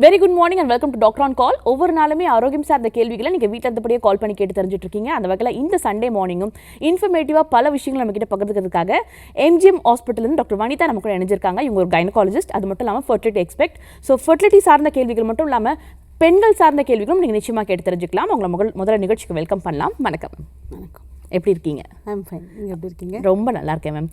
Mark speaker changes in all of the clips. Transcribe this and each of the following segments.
Speaker 1: Very good morning and welcome to doctor on கால். ஒவ்வொரு நாளுமே ஆரோக்கியம் சார்ந்த கேள்விகளை நீங்கள் வீட்டில் இருந்தபடியே கால் பண்ணி கேட்டு தெரிஞ்சுட்டு இருக்கீங்க. அந்த வகையில் இந்த சண்டே மார்னிங்கும் இன்ஃபர்மேட்டிவாக பல விஷயங்கள் நம்ம கிட்ட பகிர்ந்துக்கிறதுக்காக எம்ஜிஎம் ஹாஸ்பிட்டலிருந்து டாக்டர் வனிதா நம்ம கூட இணைஞ்சிருக்காங்க. இவங்க ஒரு கைனகாலஜிஸ்ட், அது மட்டும் இல்லாமல் ஃபர்டிலிட்டி எக்ஸ்பெக்ட். ஸோ ஃபர்டிலிட்டி சார்ந்த கேள்விகள் மட்டும் இல்லாமல் பெண்கள் சார்ந்த கேள்விகளும் நீங்கள் நிச்சயமாக கேட்டு தெரிஞ்சுக்கலாம். அவங்கள முதல்ல நிகழ்ச்சிக்கு வெல்கம் பண்ணலாம். வணக்கம்.
Speaker 2: வணக்கம்.
Speaker 1: எப்படி இருக்கீங்க?
Speaker 2: I'm fine. நீங்கள் எப்படி இருக்கீங்க?
Speaker 1: ரொம்ப நல்லா இருக்கேன் மேம்.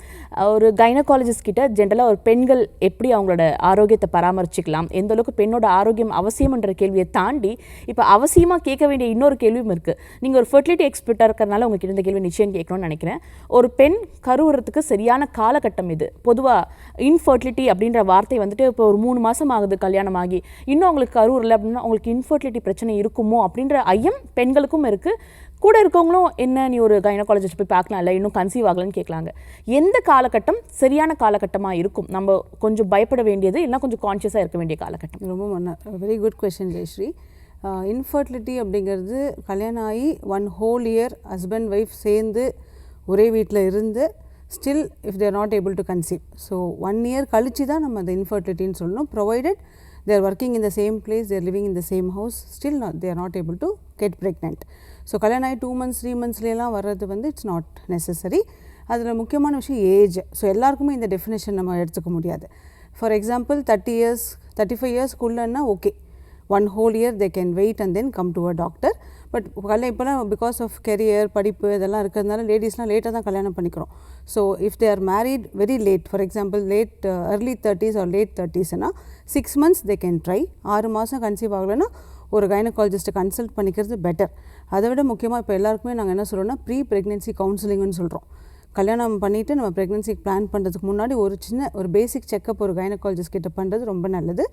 Speaker 1: ஒரு கைனகாலஜிஸ்ட் கிட்ட ஜென்ரலாக ஒரு பெண்கள் எப்படி அவங்களோட ஆரோக்கியத்தை பராமரிச்சுக்கலாம், எந்த அளவுக்கு பெண்ணோட ஆரோக்கியம் அவசியம்ன்ற கேள்வியை தாண்டி இப்போ அவசியமாக கேட்க வேண்டிய இன்னொரு கேள்வியும் இருக்குது. நீங்கள் ஒரு ஃபர்டிலிட்டி எக்ஸ்பர்ட்டாக இருக்கிறனால உங்ககிட்ட இந்த கேள்வி நிச்சயம் கேட்கணும்னு நினைக்கிறேன். ஒரு பெண் கருவுறதுக்கு சரியான காலகட்டம் இது. பொதுவாக இன்ஃபர்டிலிட்டி அப்படின்ற வார்த்தை வந்துட்டு இப்போ ஒரு 3 மாதம் ஆகுது கல்யாணம் ஆகி, இன்னும் அவங்களுக்கு கருவுறலை அப்படின்னா அவங்களுக்கு இன்ஃபர்டிலிட்டி பிரச்சனை இருக்குமோ அப்படின்ற ஐயம் பெண்களுக்கும் இருக்குது. கூட இருக்கவங்களும் என்ன நீ ஒரு கைனகாலஜிஸ்ட் போய் பார்க்கலாம், இல்லை இன்னும் கன்சீவ் ஆகலன்னு கேட்கலாங்க. எந்த காலகட்டம் சரியான காலகட்டமாக இருக்கும்? நம்ம கொஞ்சம் பயப்பட வேண்டியது இல்லை கொஞ்சம் கான்ஷியஸாக இருக்க வேண்டிய காலகட்டம்?
Speaker 2: ரொம்ப very good question Jayashree. Infertility அப்படிங்கிறது கல்யாணம் ஆகி 1 whole year ஹஸ்பண்ட் ஒய்ஃப் சேர்ந்து ஒரே வீட்டில் இருந்து still if they're not able to conceive. So 1 year கழிச்சு தான் நம்ம அந்த இன்ஃபர்டிலிட்டின்னு சொல்லணும். Provided they're working in the same place, they're living in the same house, still they are not able to get pregnant. So கல்யாணம் ஆகி 2 months 3 monthsலாம் வர்றது வந்து இட்ஸ் நாட் நெசசரி. அதில் முக்கியமான விஷயம் ஏஜ். ஸோ எல்லாருக்குமே இந்த டெஃபினேஷன் நம்ம எடுத்துக்க முடியாது. ஃபார் எக்ஸாம்பிள் 30 years 35 yearsக்குள்ளன்னா okay, 1 whole year they can wait and then come to a doctor. But இப்போலாம் பிகாஸ் ஆஃப் கெரியர் படிப்பு இதெல்லாம் இருக்கிறதுனால லேடிஸ்லாம் லேட்டாக தான் கல்யாணம் பண்ணிக்கிறோம். So if they are married very late, for example early 30s or late 30sனா 6 months they can try. 6 மாதம் conceive ஆகலைன்னா ஒரு கைனகாலஜிஸ்ட்டை கன்சல்ட் பண்ணிக்கிறது பெட்டர். அதை விட முக்கியமாக இப்போ எல்லாருக்குமே நாங்கள் என்ன சொல்கிறோம்னா ப்ரீ ப்ரெக்னென்சி கவுன்சிலிங்னு சொல்கிறோம். கல்யாணம் பண்ணிவிட்டு நம்ம ப்ரெக்னென்சிக்கு பிளான் பண்ணுறதுக்கு முன்னாடி ஒரு பேசிக் செக்கப் ஒரு கைனகாலஜிஸ்ட் கிட்ட பண்ணுறது ரொம்ப நல்லது.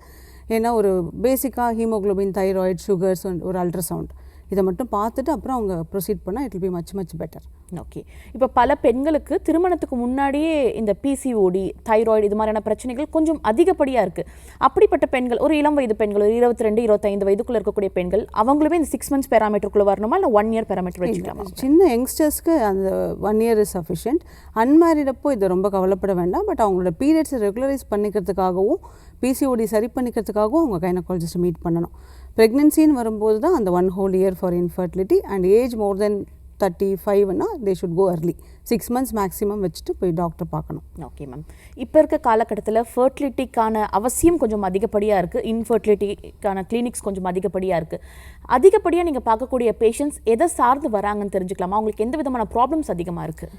Speaker 2: ஏன்னா ஒரு பேசிக்காக ஹீமோக்ளோபின், தைராய்டு, சுகர்ஸ், ஒரு அல்ட்ராசவுண்ட் இதை மட்டும் பார்த்துட்டு அப்புறம் அவங்க ப்ரொசீட் பண்ணால் it will be much better.
Speaker 1: Okay. இப்போ பல பெண்களுக்கு திருமணத்துக்கு முன்னாடியே இந்த பிசிஓடி, தைராய்டு இது மாதிரியான பிரச்சனைகள் கொஞ்சம் அதிகப்படியாக இருக்குது. அப்படிப்பட்ட பெண்கள், ஒரு இளம் வயது பெண்கள், ஒரு 22 25 வயதுக்குள்ளே இருக்கக்கூடிய பெண்கள், அவங்களுமே இந்த 6 months பேராமீட்டருக்குள்ளே வரணுமா இல்லை 1 year பேராமீட்டர் வச்சுக்கலாமா?
Speaker 2: சின்ன யங்ஸ்டர்ஸ்க்கு அந்த 1 year இஸ் சஃபிஷியன்ட். அன்மேரிடப்போ இதை ரொம்ப கவலைப்பட வேண்டாம். பட் அவங்களோட பீரியட்ஸை ரெகுலரைஸ் பண்ணிக்கிறதுக்காகவும் பிசிஓடி சரி பண்ணிக்கிறதுக்காகவும் அவங்க கைனகாலஜிஸ்ட்டை மீட் பண்ணணும். ப்ரெக்னென்சின்னு வரும்போது தான் அந்த 1 whole year for infertility. And age more then 35னா they should go early. 6 months maximum வச்சுட்டு போய் டாக்டர் பார்க்கணும்.
Speaker 1: Okay ma'am. இப்போ இருக்க காலகட்டத்தில் ஃபர்டிலிட்டிக்கான அவசியம் கொஞ்சம் அதிகப்படியாக இருக்குது. இன்ஃபர்டிலிட்டிக்கான கிளினிக்ஸ் கொஞ்சம் அதிகப்படியாக இருக்குது. அதிகப்படியாக நீங்கள் பார்க்கக்கூடிய பேஷண்ட்ஸ் எதை சார்ந்து வராங்கன்னு தெரிஞ்சுக்கலாமா? அவங்களுக்கு எந்த விதமான ப்ராப்ளம்ஸ் அதிகமாக இருக்குது?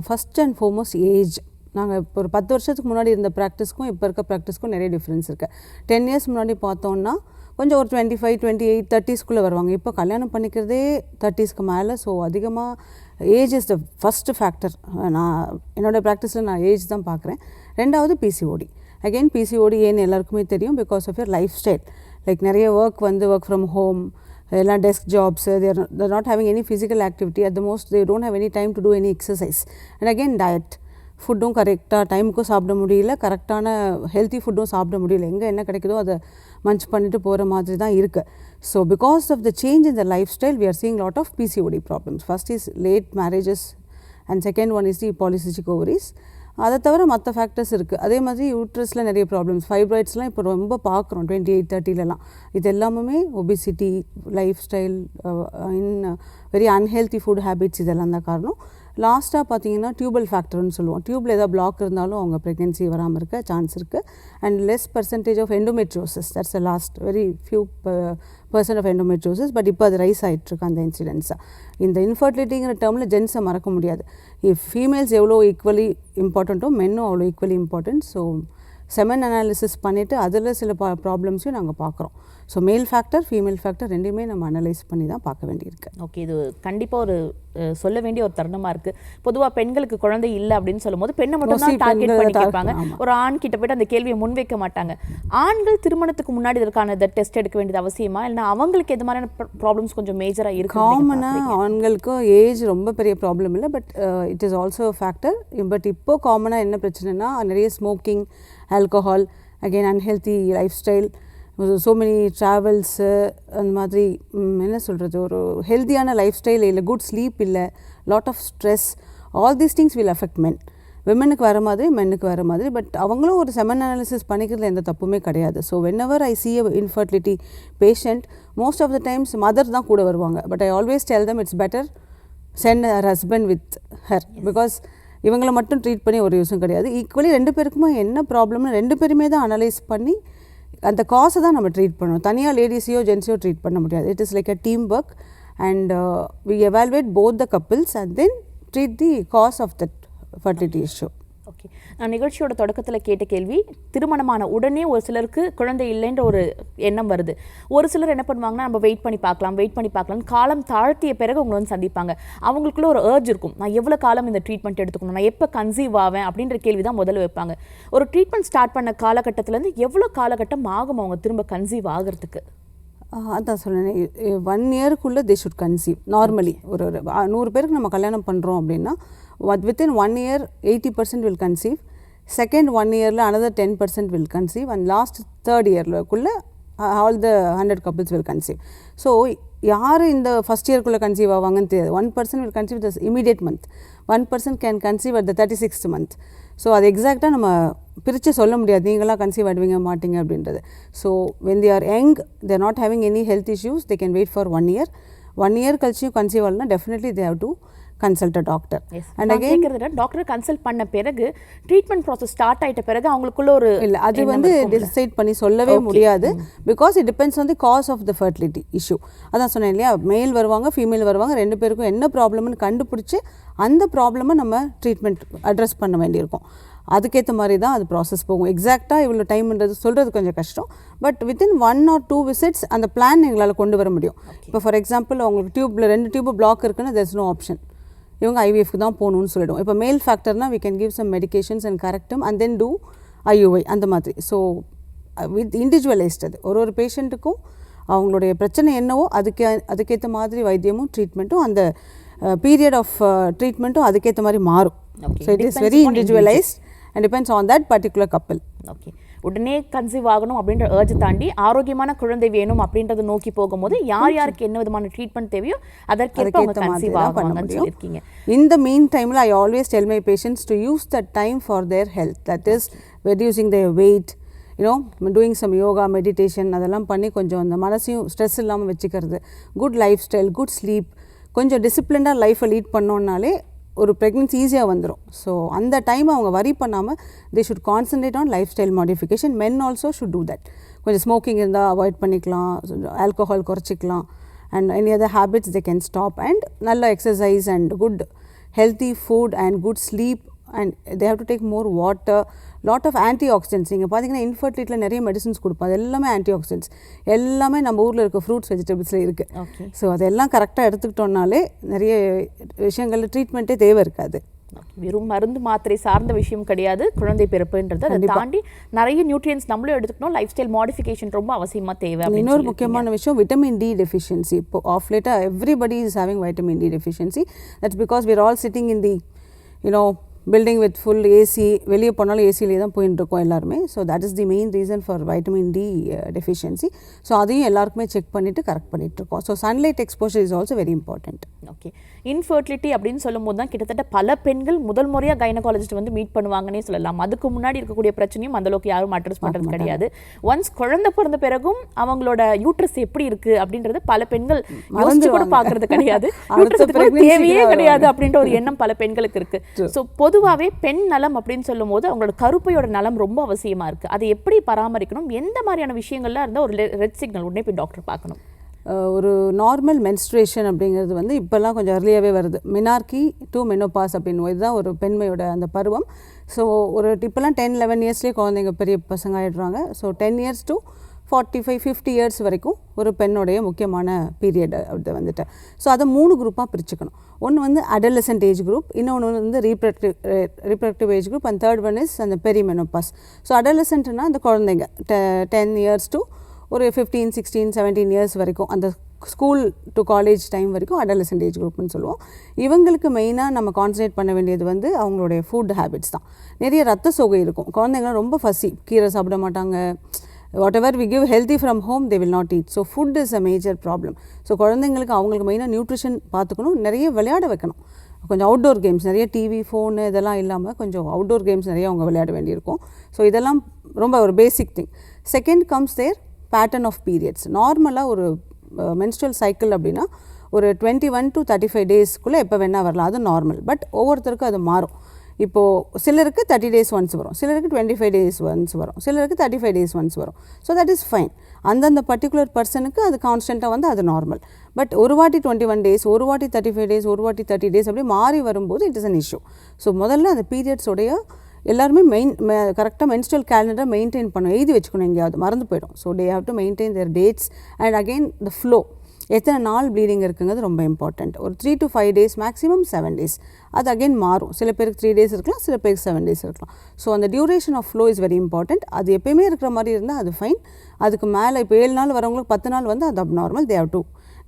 Speaker 2: First and foremost age. நாங்கள் இப்போ ஒரு 10 வருஷத்துக்கு முன்னாடி இருந்த ப்ராக்டிஸ்க்கும் இப்போ இருக்க ப்ராக்டிஸ்க்கும் நிறைய டிஃப்ரென்ஸ் இருக்குது. 10 years முன்னாடி பார்த்தோன்னா கொஞ்சம் ஒரு 25 28 30sக்குள்ளே வருவாங்க. இப்போ கல்யாணம் பண்ணிக்கிறதே 30sக்கு மேலே. ஸோ அதிகமாக age is the first factor. நான் என்னோடய ப்ராக்டிஸில் நான் ஏஜ் தான் பார்க்குறேன். ரெண்டாவது பிசிஓடி. அகெயின் பிசிஓடி ஏன்னு எல்லாருக்குமே தெரியும், because of your life style. Like நிறைய ஒர்க் ஃப்ரம் ஹோம், எல்லாம் desk jobs, they're not having any physical activity. At the most they don't have any time to do any exercise. And again diet, ஃபுட்டும் கரெக்டாக டைமுக்கும் சாப்பிட முடியல, கரெக்டான healthy ஃபுட்டும் சாப்பிட முடியல. எங்கே என்ன கிடைக்குதோ அதை மன்ச் பண்ணிட்டு போகிற மாதிரி தான் இருக்குது. So because of the change in the life style we are seeing lot of PCOD problems. First is late marriages and second one is the polycystic ovaries. அதை தவிர மற்ற ஃபேக்டர்ஸ் இருக்குது. அதே மாதிரி யூட்ரஸில் நிறைய ப்ராப்ளம்ஸ், ஃபைப்ராய்ட்ஸ்லாம் இப்போ ரொம்ப பார்க்குறோம் 28 30லலாம். இது எல்லாமே obesity, life style, in very unhealthy food habits, இதெல்லாம் தான் காரணம். லாஸ்ட்டாக பார்த்தீங்கன்னா டியூபல் ஃபேக்டர்னு சொல்லுவோம். டியூப்பில் ஏதாவது பிளாக் இருந்தாலும் அவங்க ப்ரெக்னென்சி வராமல் இருக்க சான்ஸ் இருக்குது. And less percentage of endometriosis, that's a last very few % of endometriosis. But இப்போ அது ரைஸ் ஆகிட்டுருக்கு அந்த இன்சிடென்ட்ஸாக. இந்த இன்ஃபர்டிலிட்டிங்கிற டேர்மில் ஜென்ஸை மறக்க முடியாது. ஃபீமேல்ஸ் எவ்வளோ ஈக்குவலி இம்பார்ட்டண்ட்டோ மென்னும் அவ்வளோ equally important. So semen analysis பண்ணிவிட்டு அதில் சில ப்ராப்ளம்ஸையும் நாங்கள் பார்க்குறோம். So male factor female factor ரெண்டுமே நம்ம அனலைஸ் பண்ணி தான் பார்க்க வேண்டியிருக்கு.
Speaker 1: ஓகே. இது கண்டிப்பாக ஒரு சொல்ல வேண்டிய ஒரு தருணமாக இருக்குது. பொதுவாக பெண்களுக்கு குழந்தை இல்லை அப்படின்னு சொல்லும்போது பெண்ணை மட்டும் தான் டார்கெட் பண்ணி கேட்பாங்க. ஒரு ஆண் கிட்ட போய்ட்டு அந்த கேள்வியை முன்வைக்க மாட்டாங்க. ஆண்கள் திருமணத்துக்கு முன்னாடி இதற்கான டெஸ்ட் எடுக்க வேண்டியது அவசியமா, இல்லைனா அவங்களுக்கு எது மாதிரியான ப்ராப்ளம்ஸ் கொஞ்சம் மேஜராக இருக்குது?
Speaker 2: காமனாக ஆண்களுக்கும் ஏஜ் ரொம்ப பெரிய ப்ராப்ளம் இல்லை, but it is also factor. But இப்போது காமனாக என்ன பிரச்சனைனா நிறைய smoking, alcohol, again unhealthy lifestyle, so many travels, அந்த மாதிரி என்ன சொல்கிறது, ஒரு ஹெல்த்தியான லைஃப் ஸ்டைல் இல்லை, குட் ஸ்லீப் இல்லை, lot of stress, all these things will affect men. விமெனுக்கு வர மாதிரி மென்னுக்கு வர மாதிரி. பட் அவங்களும் ஒரு செமன் அனாலிசிஸ் பண்ணிக்கிறதுல எந்த தப்புமே கிடையாது. So whenever I see a infertility patient, most of the times mother தான் கூட வருவாங்க. But I always tell them it's better send her husband with her, because இவங்களை மட்டும் ட்ரீட் பண்ணி ஒரு யூஸும் கிடையாது. ஈக்குவலி 2 பேருக்குமே என்ன ப்ராப்ளம்னு 2 பேருமே தான் அனலைஸ் பண்ணி அந்த காசை தான் நம்ம ட்ரீட் பண்ணணும். தனியாக லேடிஸையோ ஜென்ஸையோ ட்ரீட் பண்ண முடியாது. It is like a team work and we evaluate both the couples and then treat the cause of that fertility issue.
Speaker 1: Okay, நான் நிகழ்ச்சியோட தொடக்கத்தில் கேட்ட கேள்வி, திருமணமான உடனே ஒரு சிலருக்கு குழந்தை இல்லைன்ற ஒரு எண்ணம் வருது. ஒரு சிலர் என்ன பண்ணுவாங்கன்னா, நம்ம வெயிட் பண்ணி பார்க்கலாம் காலம் தாழ்த்திய பிறகு அவங்க வந்து சந்திப்பாங்க. அவங்களுக்குள்ள ஒரு ஏர்ஜ் இருக்கும், நான் எவ்வளோ காலம் இந்த ட்ரீட்மெண்ட் எடுத்துக்கணும், நான் எப்போ கன்சீவ் ஆவேன் அப்படின்ற கேள்வி தான் முதல்ல வைப்பாங்க. ஒரு ட்ரீட்மெண்ட் ஸ்டார்ட் பண்ண காலகட்டத்திலேருந்து எவ்வளோ காலகட்டம் ஆகும் அவங்க திரும்ப கன்சீவ் ஆகிறதுக்கு?
Speaker 2: அதான் சொன்னேன், 1 இயருக்குள்ளே தே ஷுட் கன்சீவ். நார்மலி ஒரு 100 பேருக்கு நம்ம கல்யாணம் பண்ணுறோம் அப்படின்னா within 1 year 80% will conceive. Second 1 yearல another 10% will conceive and last third yearக்குள்ள all the 100 couples will conceive. So யார் இந்த ஃபஸ்ட் இயர்க்குள்ளே கன்சீவ் ஆவாங்கன்னு தெரியாது. 1% will conceive the immediate month, 1% can conceive at the 36th month. So அது எக்ஸாக்டாக நம்ம பிரித்து சொல்ல முடியாது, நீங்களாம் கன்சீவ் ஆடுவீங்க மாட்டீங்க அப்படின்றது. So when they are young, they are not having any health issues, they can wait for 1 year. 1 year கழிச்சியும் கன்சீவ் ஆகலன்னா definitely they have to consult a doctor.
Speaker 1: And again doctor consult பண்ண பிறகு treatment process start ஆயிட்ட பிறகு அவங்களுக்குள்ள ஒரு
Speaker 2: இல்லை அது வந்து டிசைட் பண்ணி சொல்லவே முடியாது, because it depends on the cause of the fertility issue. அதான் சொன்னேன் இல்லையா, மேல் வருவாங்க ஃபீமேல் வருவாங்க, 2 பேருக்கும் என்ன ப்ராப்ளம்னு கண்டுபிடிச்சி அந்த ப்ராப்ளமை நம்ம ட்ரீட்மெண்ட் அட்ரஸ் பண்ண வேண்டியிருக்கும். அதுக்கேற்ற மாதிரி தான் அது ப்ராசஸ் போகும். எக்ஸாக்டாக இவ்வளோ டைம்ன்றது சொல்கிறது கொஞ்சம் கஷ்டம். பட் வித்தின் 1 or 2 visits அந்த பிளான் எங்களால் கொண்டு வர முடியும். இப்போ ஃபார் எக்ஸாம்பிள் அவங்களுக்கு டியூப்பில் 2 டியூப் பிளாக் இருக்குன்னா there is no option, இவங்க ஐவிஎஃப்க்கு தான் போகணும்னு சொல்லிடும். இப்போ மேல் ஃபேக்டர்னால் we can give some medications and correct them and then do IUI அந்த மாதிரி. ஸோ வித் இண்டிவிஜுவலைஸ்ட் அது ஒரு பேஷண்ட்டுக்கும் அவங்களுடைய பிரச்சனை என்னவோ அதுக்கேற்ற மாதிரி வைத்தியமும் ட்ரீட்மெண்ட்டும் அந்த பீரியட் ஆஃப் ட்ரீட்மெண்ட்டும் அதுக்கேற்ற மாதிரி மாறும். So it is very individualised and depends on that particular couple.
Speaker 1: Okay, உடனே கன்சீவ் ஆகணும் அப்படின்ற ஏர்ஜ் தாண்டி ஆரோக்கியமான குழந்தை வேணும் அப்படின்றத நோக்கி போகும்போது யாருக்கு என்ன விதமான ட்ரீட்மெண்ட் தேவையோ அதற்கேற்ப அவங்க கன்சீவ் ஆகணும்னு சொல்லியிருக்கீங்க.
Speaker 2: In the meantime, I always tell my patients to use that time for their health. That is reducing their weight, doing some yoga, meditation, அதெல்லாம் பண்ணி கொஞ்சம் அந்த மனசையும் ஸ்ட்ரெஸ் இல்லாமல் வச்சுக்கிறது, good life style, good sleep, கொஞ்சம் டிசிப்ளின்டாக லைஃப்பை லீட் பண்ணோன்னாலே ஒரு ப்ரெக்னன்சி ஈஸியாக வந்துடும். ஸோ அந்த டைம் அவங்க வரி பண்ணாமல் they should concentrate on lifestyle modification. Men also should do that. கொஞ்சம் ஸ்மோக்கிங் இருந்தால் அவாய்ட் பண்ணிக்கலாம், ஆல்கோஹால் குறைச்சிக்கலாம், and any other habits they can stop. And நல்ல exercise and good healthy food and good sleep and they have to take more water, lot of antioxidants. நீங்கள் பார்த்தீங்கன்னா இன்ஃபர்டிலிட்டியில் நிறைய medicines கொடுப்போம், அது எல்லாமே ஆன்டி ஆக்சிடென்ட்ஸ், எல்லாமே நம்ம ஊரில் இருக்க ஃப்ரூட்ஸ் வெஜிடபிள்ஸில் இருக்குது. ஸோ அதெல்லாம் கரெக்டாக எடுத்துக்கிட்டோம்னாலே நிறைய விஷயங்கள் ட்ரீட்மெண்ட்டே தேவை இருக்காது.
Speaker 1: வெறும் மருந்து மாத்திரை சார்ந்த விஷயம் கிடையாது குழந்தை பிறப்புன்றது. அதை தாண்டி நிறைய நியூட்ரியன்ஸ் நம்மளும் எடுத்துக்கணும், லைஃப் ஸ்டைல் மாடிஃபிகேஷன் ரொம்ப அவசியமாக தேவை.
Speaker 2: இன்னொரு முக்கியமான விஷயம் விட்டமின் டி டெஃபிஷியன்சி. இப்போ ஆஃப் லேட்டாக everybody is having vitamin D deficiency. That's because we are all sitting in the building with full AC, வெளியே போனாலும் ஏசியிலே தான் போயின்னு இருக்கோம் எல்லாருமே. So that is the main reason for vitamin D deficiency. So அதையும் எல்லாருக்குமே செக் பண்ணிவிட்டு கரெக்ட் பண்ணிகிட்ருக்கோம். So sunlight exposure is also very important.
Speaker 1: Okay, infertility அப்படின்னு சொல்லும் போது தான் கிட்டத்தட்ட பல பெண்கள் முதல் முறையாக கைனகாலஜிஸ்ட் வந்து மீட் பண்ணுவாங்கன்னே சொல்லலாம். அதுக்கு முன்னாடி இருக்கக்கூடிய பிரச்சனையும் அந்தளவுக்கு யாரும் அட்ரஸ் பண்ணுறது கிடையாது. ஒன்ஸ் குழந்தை பிறந்த பிறகும் அவங்களோட யூட்ரஸ் எப்படி இருக்குது அப்படின்றது பல பெண்கள் யோசிச்சு கூட பார்க்கறது கிடையாது. தேவையே கிடையாது அப்படின்ற ஒரு எண்ணம் பல பெண்களுக்கு இருக்குது. ஸோ பொதுவாகவே பெண் நலம் அப்படின்னு சொல்லும் போது அவங்களோட கருப்பையோட நலம் ரொம்ப அவசியமாக இருக்குது. அதை எப்படி பராமரிக்கணும், எந்த மாதிரியான விஷயங்கள்லாம் இருந்தால் ஒரு ரெட் சிக்னல் உடனே போய் டாக்டர் பார்க்கணும்?
Speaker 2: ஒரு நார்மல் மென்ஸ்ட்ரேஷன் அப்படிங்கிறது வந்து இப்போல்லாம் கொஞ்சம் அர்லியாகவே வருது. மெனார்கி டு மெனோபாஸ் அப்படின்னு இதுதான் ஒரு பெண்மையோட அந்த பருவம். ஸோ ஒரு இப்போல்லாம் 10-11 இயர்ஸ்லேயே குழந்தைங்க பெரிய பசங்க ஆகிடுறாங்க. ஸோ 10 years to 45-50 years வரைக்கும் ஒரு பெண்ணுடைய முக்கியமான பீரியட் அப்படி வந்துட்டு. ஸோ அதை 3 குரூப்பாக பிரிச்சுக்கணும். ஒன்று வந்து அடலசன்ட் ஏஜ் குரூப், இன்னொன்று வந்து reproductive age group, and third one is அந்த பெரிமெனோபாஸ். ஸோ அடலசன்ட்னா அந்த குழந்தைங்க 10 years to ஒரு 15, 16, 17 years வரைக்கும், அந்த ஸ்கூல் டு காலேஜ் டைம் வரைக்கும் அடலசன்ட் ஏஜ் குரூப்னு சொல்லுவோம். இவங்களுக்கு மெயினாக நம்ம கான்சன்ட்ரேட் பண்ண வேண்டியது வந்து அவங்களுடைய ஃபுட் ஹேபிட்ஸ் தான். நிறைய ரத்த சோகை இருக்கும், குழந்தைங்களாம் ரொம்ப ஃபசி, கீரை சாப்பிட மாட்டாங்க, whatever we give healthy from home they will not eat. So food is a major problem. So குழந்தைங்களுக்கு அவங்களுக்கு மெயினாக நியூட்ரிஷன் பார்த்துக்கணும், நிறைய விளையாட வைக்கணும். கொஞ்சம் அவுட்டோர் கேம்ஸ் நிறைய டிவி ஃபோனு இதெல்லாம் இல்லாமல் கொஞ்சம் அவுட்டோர் கேம்ஸ் நிறைய அவங்க விளையாட வேண்டியிருக்கும். ஸோ இதெல்லாம் ரொம்ப ஒரு basic thing. Second comes their pattern of periods. நார்மலாக ஒரு மென்ஸ்ட்ரல் சைக்கிள் அப்படின்னா ஒரு 21 to 35 டேஸ்க்குள்ளே எப்போ வேணால் வரலாம், அது நார்மல். பட் ஒவ்வொருத்தருக்கும் அது மாறும். இப்போது சிலருக்கு 30 days ஒன்ஸ் வரும், சிலருக்கு 25 days ஒன்ஸ் வரும், சிலருக்கு 35 days ஒன்ஸ் வரும். So that is fine. அந்தந்த பர்டிகுலர் பர்சனுக்கு அது கான்ஸ்டண்ட்டாக வந்து அது நார்மல். பட் ஒரு வாட்டி 21 days, ஒரு வாட்டி 35 days, ஒரு வாட்டி 30 days அப்படி மாறி வரும்போது it is an issue. So முதல்ல அந்த பீரியட்ஸோடைய எல்லாருமே கரெக்டாக மென்ஸ்ட்ரல் கேலண்டரை மெயின்டைன் பண்ணணும், எழுதி வச்சுக்கணும், எங்கேயாவது மறந்து போயிடும். So they have to maintain their dates and again the flow. எத்தனை நாள் ப்ளீடிங் இருக்குங்கிறது ரொம்ப இம்பார்ட்டண்ட். ஒரு 3 to 5 days, மேக்ஸிமம் 7 days. அது அகெயின் மாறும். சில பேருக்கு 3 days இருக்கலாம், சில பேருக்கு 7 days இருக்கலாம். ஸோ அந்த duration of flow is very important. அது எப்பயுமே இருக்கிற மாதிரி இருந்தால் அது ஃபைன். அதுக்கு மேலே இப்போ 7 நாள் வரவங்களுக்கு 10 நாள் வந்து அது abnormal, they have to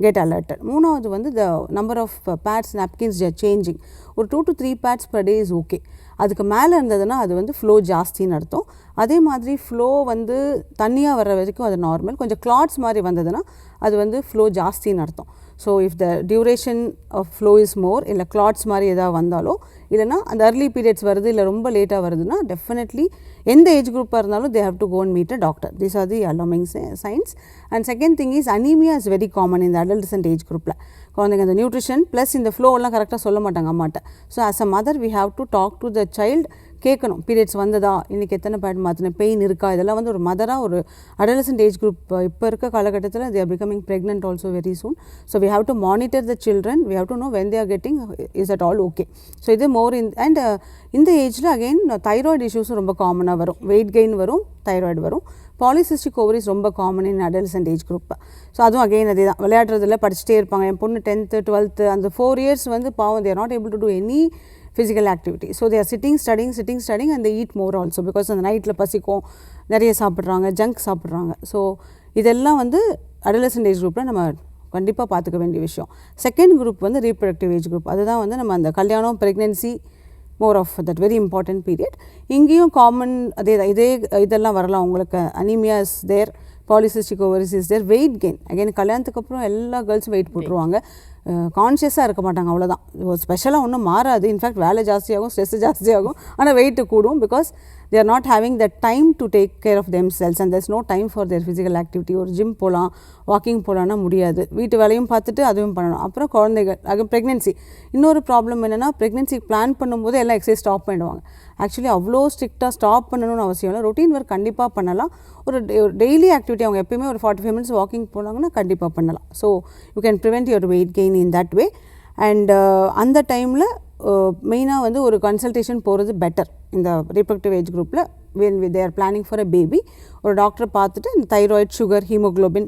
Speaker 2: get alerted. மூணாவது வந்து the number of pads napkins changing. ஒரு 2 to 3 pads per day is okay. அதுக்கு மேலே இருந்ததுன்னா அது வந்து ஃப்ளோ ஜாஸ்தின்னு அர்த்தம். அதே மாதிரி ஃப்ளோ வந்து தண்ணியாக வர்ற வரைக்கும் அது நார்மல். கொஞ்சம் கிளாட்ஸ் மாதிரி வந்ததுன்னா அது வந்து ஃப்ளோ ஜாஸ்தின்னு அர்த்தம். So if the duration of flow is more, இல்லை கிளாட்ஸ் மாதிரி எதாவது வந்தாலோ, இல்லைனா அந்த அர்லி பீரியட்ஸ் வருது இல்லை ரொம்ப லேட்டாக வருதுன்னா டெஃபினெட்லி எந்த ஏஜ் குரூப்பாக இருந்தாலும் they have to go and meet a doctor. These are the alarming signs. And second thing is anaemia is very common இந்த அடல்ட்சன்ட் ஏஜ் குரூப்பில். குழந்தைங்க அந்த நியூட்ரிஷன் ப்ளஸ் இந்த ஃப்ளோவெல்லாம் கரெக்டாக சொல்ல மாட்டாங்க அம்மாட்ட. So as a mother we have to talk to the child, கேட்கணும் பீரியட்ஸ் வந்ததா, இன்றைக்கி எத்தனை பேட் மாற்றின, பெயின் இருக்கா, இதெல்லாம் வந்து ஒரு மதராக ஒரு அடலசன்ட் ஏஜ் குரூப் இப்போ இருக்க காலகட்டத்தில் they are becoming pregnant also very soon. So we have to monitor the children, we have to know when they are getting, is at all okay. So இது more in and இந்த ஏஜில் again thyroid இஷ்யூஸும் ரொம்ப காமனாக வரும். Weight gain வரும், thyroid வரும். Polycystic ovaries ரொம்ப common in adolescent age group. So அதுவும் அகெயின் அதே தான், விளையாடுறதில் படிச்சுட்டே இருப்பாங்க. என் பொண்ணு 10th 12th அந்த 4 years வந்து பாவம், they are not able to do any physical activity. So they are sitting studying and they eat more also because அந்த நைட்டில் பசிக்கும், நிறைய சாப்பிட்றாங்க, ஜங்க் சாப்பிட்றாங்க. ஸோ இதெல்லாம் வந்து அடலசன்ட் ஏஜ் குரூப்பில் நம்ம கண்டிப்பாக பார்த்துக்க வேண்டிய விஷயம். செகண்ட் குரூப் வந்து ரீப்ரொடக்டிவ் ஏஜ் குரூப். அதுதான் வந்து நம்ம அந்த கல்யாணம், pregnancy, more of that very important period. இங்கேயும் காமன் அதே தான், இதெல்லாம் வரலாம் உங்களுக்கு. Anaemia is there, polycystic ovaries is there, weight gain. Again கல்யாணத்துக்கு அப்புறம் எல்லா கேர்ள்ஸும் வெயிட் போட்டுருவாங்க, கான்ஷியஸாக இருக்க மாட்டாங்க, அவ்வளோதான். ஸ்பெஷலாக ஒன்றும் மாறாது. இன்ஃபேக்ட் வேலை ஜாஸ்தியாகும், ஸ்ட்ரெஸ் ஜாஸ்தியாகும், ஆனால் வெயிட்டு கூடும். Because they are not having the time to take care of themselves and there's no time for their physical activity. ஒரு ஜிம் போகலாம், வாக்கிங் போகலான்னா முடியாது, வீட்டு வேலையும் பார்த்துட்டு அதுவும் பண்ணணும். அப்புறம் குழந்தைகள், அது ப்ரெக்னென்சி. இன்னொரு ப்ராப்ளம் என்னென்னா, ப்ரெக்னென்சி பிளான் பண்ணும்போது எல்லாம் எக்ஸசைஸ் ஸ்டாப் பண்ணிடுவாங்க. ஆக்சுவலி அவ்வளோ ஸ்ட்ரிக்டாக ஸ்டாப் பண்ணணும்னு அவசியம் இல்லை. ரொட்டீன் ஒர்க் கண்டிப்பாக பண்ணலாம். ஒரு டெய்லி ஆக்டிவிட்டி அவங்க எப்பயுமே ஒரு 45 minutes வாக்கிங் போனாங்கன்னா கண்டிப்பாக பண்ணலாம். So you can prevent your weight gain in that way. And அந்த டைமில் மெயினாக வந்து ஒரு கன்சல்டேஷன் போகிறது பெட்டர். இந்த ரீப்ரொடக்டிவ் ஏஜ் குரூப்பில் when they are planning for a baby, ஒரு டாக்டரை பார்த்துட்டு இந்த தைராய்டு, சுகர், ஹீமோக்ளோபின்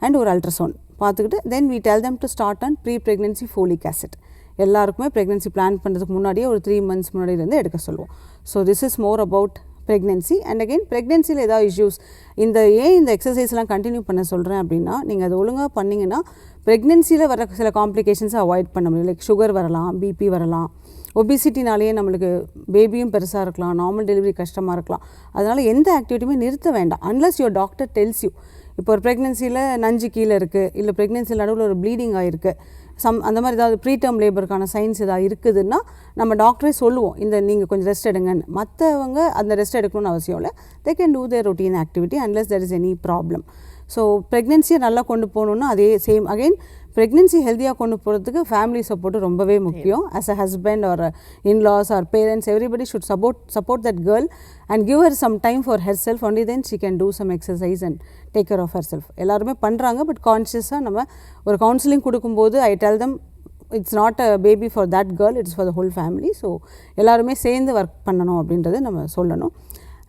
Speaker 2: அண்ட் ஒரு அல்ட்ராசவுண்ட் பார்த்துக்கிட்டு then we tell them to start on prepregnancy folic acid. எல்லாருக்குமே ப்ரெக்னென்சி பிளான் பண்ணுறதுக்கு முன்னாடியே ஒரு 3 months முன்னாடியிலேருந்து எடுக்க சொல்லுவோம். So this is more about pregnancy. And again ப்ரெக்னென்சியில் ஏதாவது இஷ்யூஸ், இந்த எக்ஸசைஸ்லாம் கண்டினியூ பண்ண சொல்கிறேன் அப்படின்னா, நீங்கள் அதை ஒழுங்காக பண்ணிங்கன்னா ப்ரெக்னென்சியில் வர சில காம்ப்ளிகேஷன்ஸை அவாய்ட் பண்ண முடியும். லைக் சுகர் வரலாம், பிபி வரலாம், ஒபிசிட்டினாலேயே நம்மளுக்கு பேபியும் பெருசாக இருக்கலாம், நார்மல் டெலிவரி கஷ்டமாக இருக்கலாம். அதனால் எந்த ஆக்டிவிட்டியுமே நிறுத்த வேண்டாம் unless your doctor tells you. இப்போ ஒரு ப்ரெக்னென்சியில் நஞ்சு கீழே இருக்குது, இல்லை ப்ரெக்னென்சியில் நடுவில் ஒரு ப்ளீடிங் ஆகிருக்கு, அந்த மாதிரி ஏதாவது ப்ரீடம் லேபருக்கான சைன்ஸ் ஏதாவது இருக்குதுன்னா நம்ம டாக்டரே சொல்லுவோம், இந்த நீங்கள் கொஞ்சம் ரெஸ்ட் எடுங்கன்னு. மற்றவங்க அந்த ரெஸ்ட் எடுக்கணும்னு அவசியம் இல்லை. They can do their routine activity unless there is any problem. So ப்ரெக்னென்சியை நல்லா கொண்டு போகணுன்னா அதே சேம் அகெயின் ப்ரெக்னென்சி ஹெல்த்தியாக கொண்டு போகிறதுக்கு ஃபேமிலி சப்போர்ட்டு ரொம்பவே முக்கியம். As a husband or in-laws or parents, everybody should support that girl and give her some time for herself. Only then she can do some exercise and take care of herself. எல்லாருமே பண்ணுறாங்க, but கான்ஷியஸாக நம்ம ஒரு counselling கொடுக்கும்போது I tell them it's not a baby for that girl, it's for the whole family. So எல்லாருமே சேர்ந்து work பண்ணணும் அப்படின்றத நம்ம சொல்லணும்.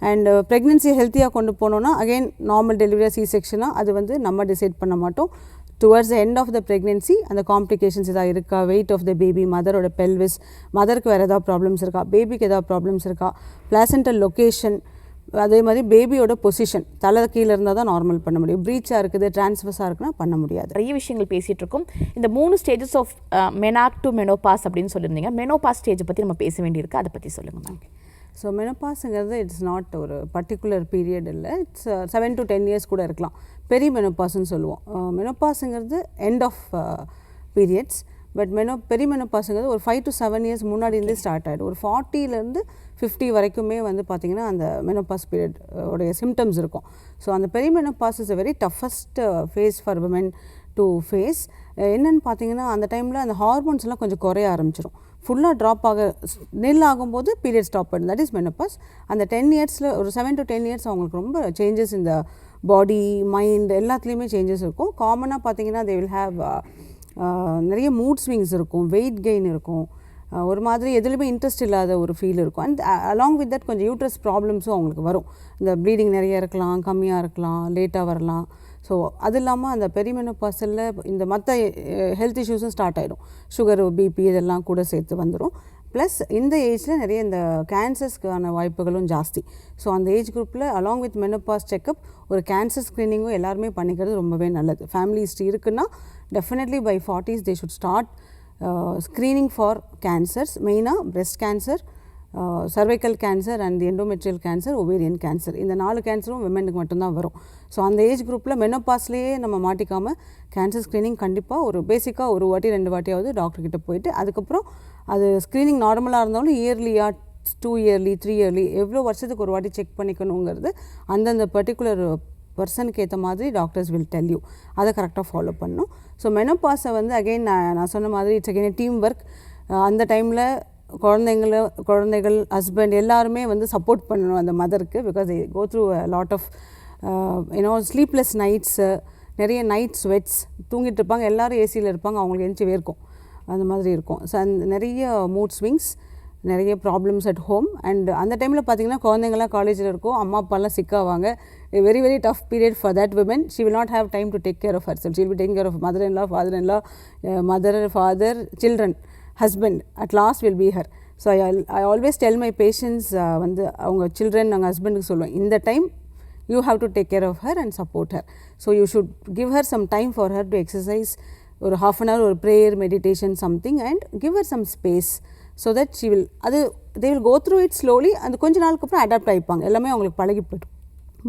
Speaker 2: அண்ட் ப்ரெக்னென்சி ஹெல்த்தியாக கொண்டு போனோன்னா அகெயின் நார்மல் டெலிவரியாக சி செக்ஷனாக அது வந்து நம்ம டிசைட் பண்ண மாட்டோம். Towards the end of the pregnancy அந்த காம்ப்ளிகேஷன்ஸ் எதாவது இருக்கா, வெயிட் ஆஃப் த பேபி, மதரோட பெல்விஸ், மதருக்கு வேறு ஏதாவது ப்ராப்ளம்ஸ் இருக்கா, பேபிக்கு ஏதாவது ப்ராப்ளம்ஸ் இருக்கா, பிளாசென்டல் லொக்கேஷன், அதே மாதிரி பேபியோட பொசிஷன், தலை கீழே இருந்தால் தான் நார்மல் பண்ண முடியும். ப்ரீச்சாக இருக்குது, டிரான்ஸ்வர்ஸாக இருக்குன்னா பண்ண முடியாது.
Speaker 1: நிறைய விஷயங்கள் பேசிகிட்டு இருக்கோம். இந்த 3 ஸ்டேஜஸ் ஆஃப் மெனாக் டு மெனோபாஸ் அப்படின்னு சொல்லியிருந்தீங்க. மெனோபாஸ் ஸ்டேஜை பற்றி நம்ம பேச வேண்டியிருக்கு, அதை பற்றி சொல்லுங்கள் மேம்.
Speaker 2: ஸோ மெனோபாஸுங்கிறது இட்ஸ் நாட் ஒரு பர்டிகுலர் பீரியட் இல்லை, இட்ஸ் 7 to 10 years கூட இருக்கலாம். பெரிய மெனோபாஸ்ன்னு சொல்லுவோம். மெனோபாஸுங்கிறது எண்ட் ஆஃப் பீரியட்ஸ். பட் பெரிமெனோபாஸ்ங்கிறது ஒரு 5 to 7 இயர்ஸ் முன்னாடி இருந்தே ஸ்டார்ட் ஆகிடும். ஒரு 40லேருந்து 50 வரைக்குமே வந்து பார்த்திங்கன்னா அந்த மெனோபாஸ் பீரியட் உடைய சிம்டம்ஸ் இருக்கும். ஸோ அந்த perimenopause is a very toughest phase for women to face. என்னென்னு பார்த்தீங்கன்னா அந்த டைமில் அந்த ஹார்மோன்ஸ்லாம் கொஞ்சம் குறைய ஆரம்பிச்சிடும். ஃபுல்லாக ட்ராப் நெல் ஆகும்போது பீரியட் ஸ்டாப் ஆகிடும். That is menopause. அந்த 10 இயர்ஸில் ஒரு 7 to 10 இயர்ஸ் அவங்களுக்கு ரொம்ப சேஞ்சஸ் இந்த பாடி மைண்ட் எல்லாத்துலேயுமே சேஞ்சஸ் இருக்கும். காமனாக பார்த்தீங்கன்னா தே வில் ஹேவ் நிறைய மூட் ஸ்விங்ஸ் இருக்கும், வெயிட் கெயின் இருக்கும், ஒரு மாதிரி எதுலையுமே இன்ட்ரெஸ்ட் இல்லாத ஒரு ஃபீல் இருக்கும். அண்ட் அலாங் வித் தட் கொஞ்சம் யூட்ரஸ் ப்ராப்ளம்ஸும் அவங்களுக்கு வரும். இந்த ப்ளீடிங் நிறைய இருக்கலாம், கம்மியாக இருக்கலாம், லேட்டாக வரலாம். ஸோ அது இல்லாமல் அந்த பெரிமெனோபாஸில் இந்த மற்ற ஹெல்த் இஷ்யூஸும் ஸ்டார்ட் ஆகிடும். சுகர், பிபி இதெல்லாம் கூட சேர்த்து வந்துடும். ப்ளஸ் இந்த ஏஜில் நிறைய இந்த கேன்சர்ஸ்க்கான வாய்ப்புகளும் ஜாஸ்தி. ஸோ அந்த ஏஜ் குரூப்பில் அலாங் வித் மெனோபாஸ் செக்கப் ஒரு கேன்சர் ஸ்க்ரீனிங்கும் எல்லாருமே பண்ணிக்கிறது ரொம்பவே நல்லது. ஃபேமிலி ஹிஸ்ட்ரி இருக்குன்னா definitely by 40s they should start screening for cancers. மெயினாக breast cancer, cervical cancer and endometrial cancer, ovarian cancer. இந்த 4 கேன்சரும் விமெனுக்கு மட்டும்தான் வரும். ஸோ அந்த ஏஜ் குரூப்பில் மெனோபாஸ்லேயே நம்ம மாட்டிக்காமல் கேன்சர் ஸ்க்ரீனிங் கண்டிப்பாக ஒரு பேசிக்காக ஒரு வாட்டி 2 வாட்டியாவது டாக்டர்கிட்ட போயிட்டு அதுக்கப்புறம் அது ஸ்க்ரீனிங் நார்மலாக இருந்தாலும் இயர்லியாக 2 இயர்லி 3 இயர்லி எவ்வளோ வருஷத்துக்கு ஒரு வாட்டி செக் பண்ணிக்கணுங்கிறது அந்தந்த பர்டிகுலர் பர்சனுக்கு ஏற்ற மாதிரி டாக்டர்ஸ் வில் டெல் யூ. அதை கரெக்டாக ஃபாலோ பண்ணணும். ஸோ மெனோபாஸை வந்து அகெயின் நான் சொன்ன மாதிரி இட்ஸ் அகெயின் டீம் ஒர்க். அந்த டைமில் குழந்தைகள் ஹஸ்பண்ட் எல்லாருமே வந்து சப்போர்ட் பண்ணணும் அந்த மதருக்கு. Because they go through lot of sleepless nights, நிறைய நைட் ஸ்வெட்ஸ், தூங்கிட்டு இருப்பாங்க, எல்லோரும் ஏசியில் இருப்பாங்க, அவங்களுக்கு எழுந்துச்சி வேர்க்கும், அந்த மாதிரி இருக்கும். ஸோ அந்த நிறைய மூட் ஸ்விங்ஸ், நிறைய ப்ராப்ளம்ஸ் அட் ஹோம். அண்ட் அந்த டைமில் பார்த்திங்கன்னா குழந்தைங்களாம் காலேஜில் இருக்கும், அம்மா அப்பாலாம் சிக்காவாங்க. Very very tough period for that women. She will not have time to take care of herself. She will be taking care of mother-in-law, father-in-law, father, children, husband at last will be her. So I always tell my patients வந்து அவங்க children அவங்க ஹஸ்பண்டுக்கு சொல்லுவேன், இந்த time you have to take care of her and support her. So you should give her some time for her to exercise, ஒரு half an hour ஒரு prayer, meditation, something, and give her some space so that she will they will go through it slowly. அந்த கொஞ்ச நாளுக்கு அப்புறம் adapt ஆகிப்பாங்க, எல்லாமே அவங்களுக்கு பழகி போய்டும்.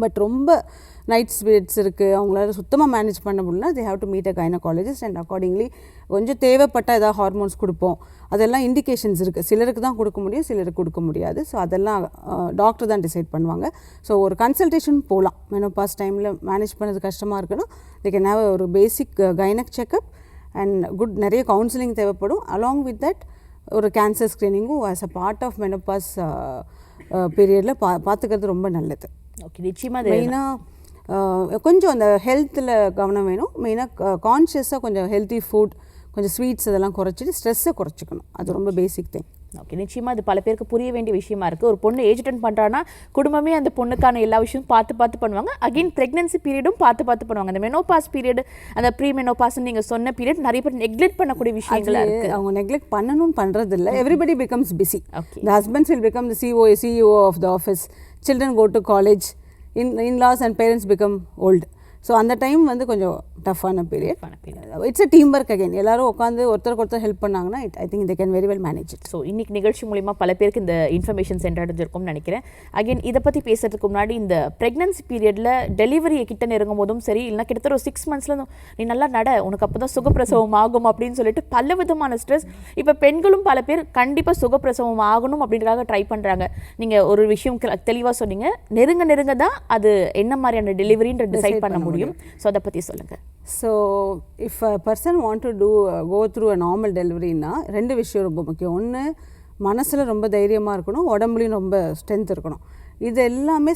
Speaker 2: பட் ரொம்ப நைட் ஸ்வெட்ஸ் இருக்குது, அவங்களால சுத்தமாக மேனேஜ் பண்ண முடியல, தே have to meet a gynaecologist and accordingly கொஞ்சம் தேவைப்பட்ட ஏதாவது ஹார்மோன்ஸ் கொடுப்போம். அதெல்லாம் இண்டிகேஷன்ஸ் இருக்குது, சிலருக்கு தான் கொடுக்க முடியும், சிலருக்கு கொடுக்க முடியாது. ஸோ அதெல்லாம் டாக்டர் தான் டிசைட் பண்ணுவாங்க. ஸோ ஒரு கன்சல்டேஷன் போகலாம். மெனோபாஸ் டைமில் மேனேஜ் பண்ணது கஷ்டமாக இருக்குன்னா தே கேன் ஹேவ் ஒரு பேசிக் கைனக் செக்கப் அண்ட் நிறைய கவுன்சிலிங் தேவைப்படும். அலாங் வித் தட் ஒரு கேன்சர் ஸ்க்ரீனிங்கும் as a part of menopause பீரியடில் பார்த்துக்கிறது ரொம்ப நல்லது.
Speaker 1: ஓகே, நிச்சயமாக
Speaker 2: கொஞ்சம் அந்த ஹெல்த்தில் கவனம் வேணும். மெயினாக கான்ஷியஸாக கொஞ்சம் ஹெல்த்தி ஃபுட், கொஞ்சம் ஸ்வீட்ஸ் இதெல்லாம் குறைச்சிட்டு ஸ்ட்ரெஸ்ஸை குறைச்சிக்கணும். அது ரொம்ப பேசிக் திங்.
Speaker 1: ஓகே, நிச்சயமாக அது பல பேருக்கு புரிய வேண்டிய விஷயமா இருக்குது. ஒரு பொண்ணு ஏஜ் அட்டன் பண்ணுறான்னா குடும்பமே அந்த பொண்ணுக்கான எல்லா விஷயமும் பார்த்து பண்ணுவாங்க. அகெயின் ப்ரெக்னன்சி பீரியடும் பார்த்து பண்ணுவாங்க. அந்த மெனோபாஸ் பீரியட், அந்த ப்ரீ மெனோபாஸ் நீங்கள் சொன்ன பீரியட் நிறைய பேர் நெக்லெக்ட் பண்ணக்கூடிய விஷயங்கள் இருக்குது.
Speaker 2: அவங்க நெக்லெக்ட் பண்ணணும்னு பண்ணுறது இல்லை. Everybody becomes busy. The husbands will become the CEO of the office, children go to college, in-laws and parents become old. So அந்த டைம் வந்து கொஞ்சம் டஃப்பான period. It's a team work. Again எல்லாரும் உட்காந்து ஒருத்தருக்கு ஒருத்தர் ஹெல்ப் பண்ணாங்கன்னா I think they can very well manage it.
Speaker 1: So இன்னைக்கு நிகழ்ச்சி மூலிமா பல பேருக்கு இந்த இன்ஃபர்மேஷன் சென்றடைஞ்சிருக்கும்னு நினைக்கிறேன். அகைன் இதை பற்றி பேசுறதுக்கு முன்னாடி இந்த ப்ரெக்னன்சி பீரியடில் டெலிவரி கிட்ட நெருங்கும் போதும் சரி, இல்லைனா கிட்டத்தட்ட ஒரு 6 months நீ நல்லா நட, உனக்கு அப்போ தான் சுகப்பிரசவம் ஆகும் அப்படின்னு சொல்லிட்டு பல விதமான ஸ்ட்ரெஸ். இப்போ பெண்களும் பல பேர் கண்டிப்பாக சுகப்பிரசவம் ஆகணும் அப்படின்றக்காக ட்ரை பண்ணுறாங்க. நீங்கள் ஒரு விஷயம் தெளிவாக சொன்னீங்க, நெருங்க தான் அது என்ன மாதிரியான டெலிவரின்ற டிசைட் பண்ண முடியும். ஸோ அதை பற்றி சொல்லுங்கள்.
Speaker 2: So if a person want to go through a normal டெலிவரின்னா 2 விஷயம் ரொம்ப முக்கியம். ஒன்று, மனசில் ரொம்ப தைரியமாக இருக்கணும், உடம்புலையும் ரொம்ப ஸ்ட்ரென்த் இருக்கணும். இது எல்லாமே